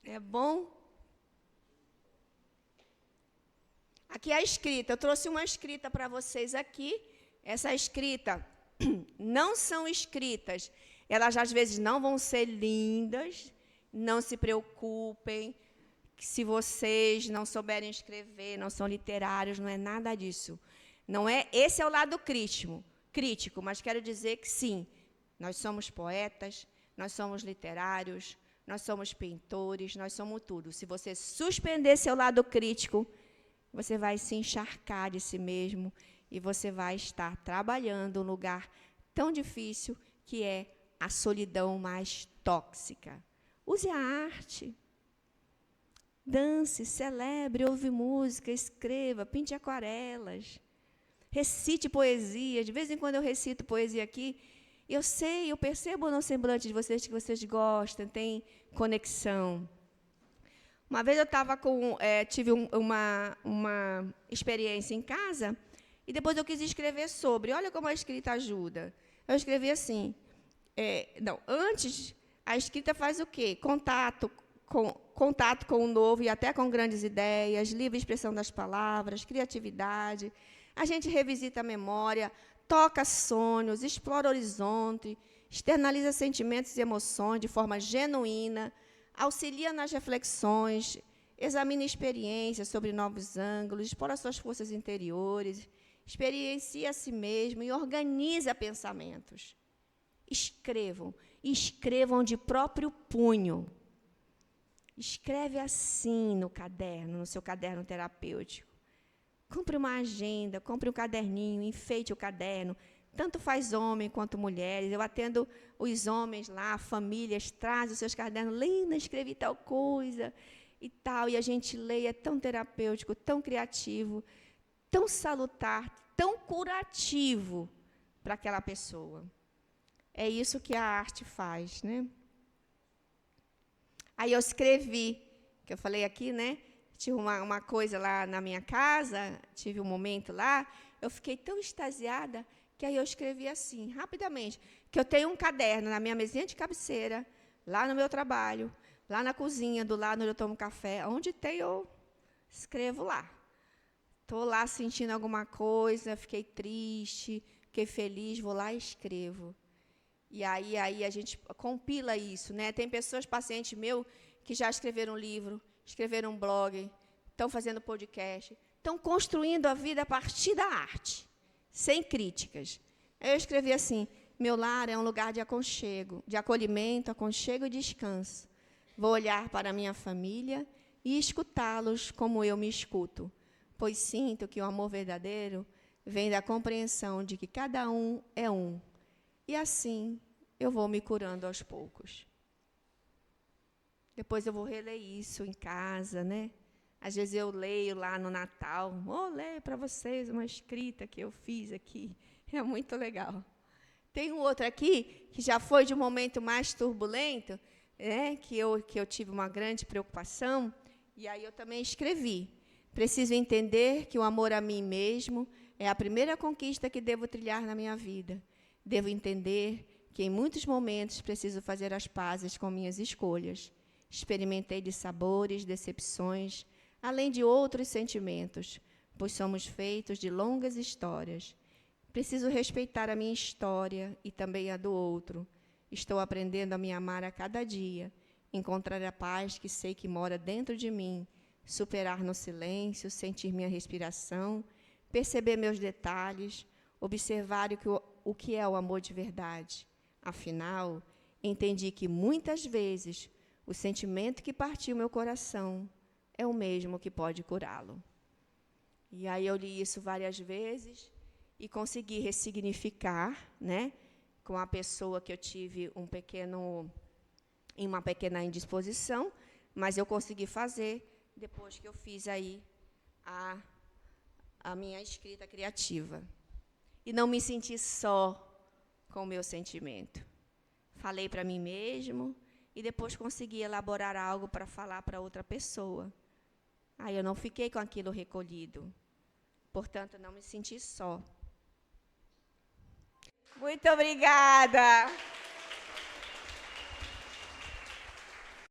A: É bom? Aqui é a escrita. Eu trouxe uma escrita para vocês aqui. Essa escrita não são escritas. Elas, às vezes, não vão ser lindas. Não se preocupem. Se vocês não souberem escrever, não são literários, não é nada disso. Não é, esse é o lado crítico, mas quero dizer que sim, nós somos poetas, nós somos literários, nós somos pintores, nós somos tudo. Se você suspender seu lado crítico, você vai se encharcar de si mesmo e você vai estar trabalhando um lugar tão difícil que é a solidão mais tóxica. Use a arte. Dance, celebre, ouve música, escreva, pinte aquarelas. Recite poesia. De vez em quando eu recito poesia aqui. Eu percebo no semblante de vocês que vocês gostam, tem conexão. Uma vez eu tive uma experiência em casa e depois eu quis escrever sobre. Olha como a escrita ajuda. Eu escrevi assim. Antes, a escrita faz o quê? Contato com o novo e até com grandes ideias, livre expressão das palavras, criatividade. A gente revisita a memória, toca sonhos, explora horizonte, externaliza sentimentos e emoções de forma genuína, auxilia nas reflexões, examina experiências sobre novos ângulos, explora suas forças interiores, experiencia a si mesmo e organiza pensamentos. Escrevam de próprio punho. Escreve assim no caderno, no seu caderno terapêutico. Compre uma agenda, compre um caderninho, enfeite o caderno. Tanto faz homem quanto mulheres. Eu atendo os homens lá, famílias, trazem os seus cadernos. Lina, escrevi tal coisa e tal. E a gente lê, é tão terapêutico, tão criativo, tão salutar, tão curativo para aquela pessoa. É isso que a arte faz, né? Aí eu escrevi, que eu falei aqui, né? Tive uma coisa lá na minha casa, tive um momento lá, eu fiquei tão extasiada que aí eu escrevi assim, rapidamente, que eu tenho um caderno na minha mesinha de cabeceira, lá no meu trabalho, lá na cozinha, do lado onde eu tomo café, onde tem eu escrevo lá. Estou lá sentindo alguma coisa, fiquei triste, fiquei feliz, vou lá e escrevo. E aí a gente compila isso, né? Tem pessoas, pacientes meu, que já escreveram livro, escreveram um blog, estão fazendo podcast, estão construindo a vida a partir da arte, sem críticas. Eu escrevi assim: meu lar é um lugar de aconchego, de acolhimento, aconchego e descanso. Vou olhar para a minha família e escutá-los como eu me escuto, pois sinto que o amor verdadeiro vem da compreensão de que cada um é um. E assim eu vou me curando aos poucos. Depois eu vou reler isso em casa, né? Às vezes eu leio lá no Natal, vou ler para vocês uma escrita que eu fiz aqui. É muito legal. Tem um outro aqui, que já foi de um momento mais turbulento, né? que eu tive uma grande preocupação, e aí eu também escrevi. Preciso entender que o amor a mim mesmo é a primeira conquista que devo trilhar na minha vida. Devo entender que, em muitos momentos, preciso fazer as pazes com minhas escolhas. Experimentei de sabores, decepções, além de outros sentimentos, pois somos feitos de longas histórias. Preciso respeitar a minha história e também a do outro. Estou aprendendo a me amar a cada dia, encontrar a paz que sei que mora dentro de mim, superar no silêncio, sentir minha respiração, perceber meus detalhes, observar o que é o amor de verdade. Afinal, entendi que muitas vezes o sentimento que partiu meu coração é o mesmo que pode curá-lo. E aí eu li isso várias vezes e consegui ressignificar, né, com a pessoa que eu tive uma pequena indisposição, mas eu consegui fazer depois que eu fiz aí a minha escrita criativa. E não me senti só com o meu sentimento. Falei para mim mesmo e depois consegui elaborar algo para falar para outra pessoa. Aí eu não fiquei com aquilo recolhido. Portanto, não me senti só. Muito obrigada!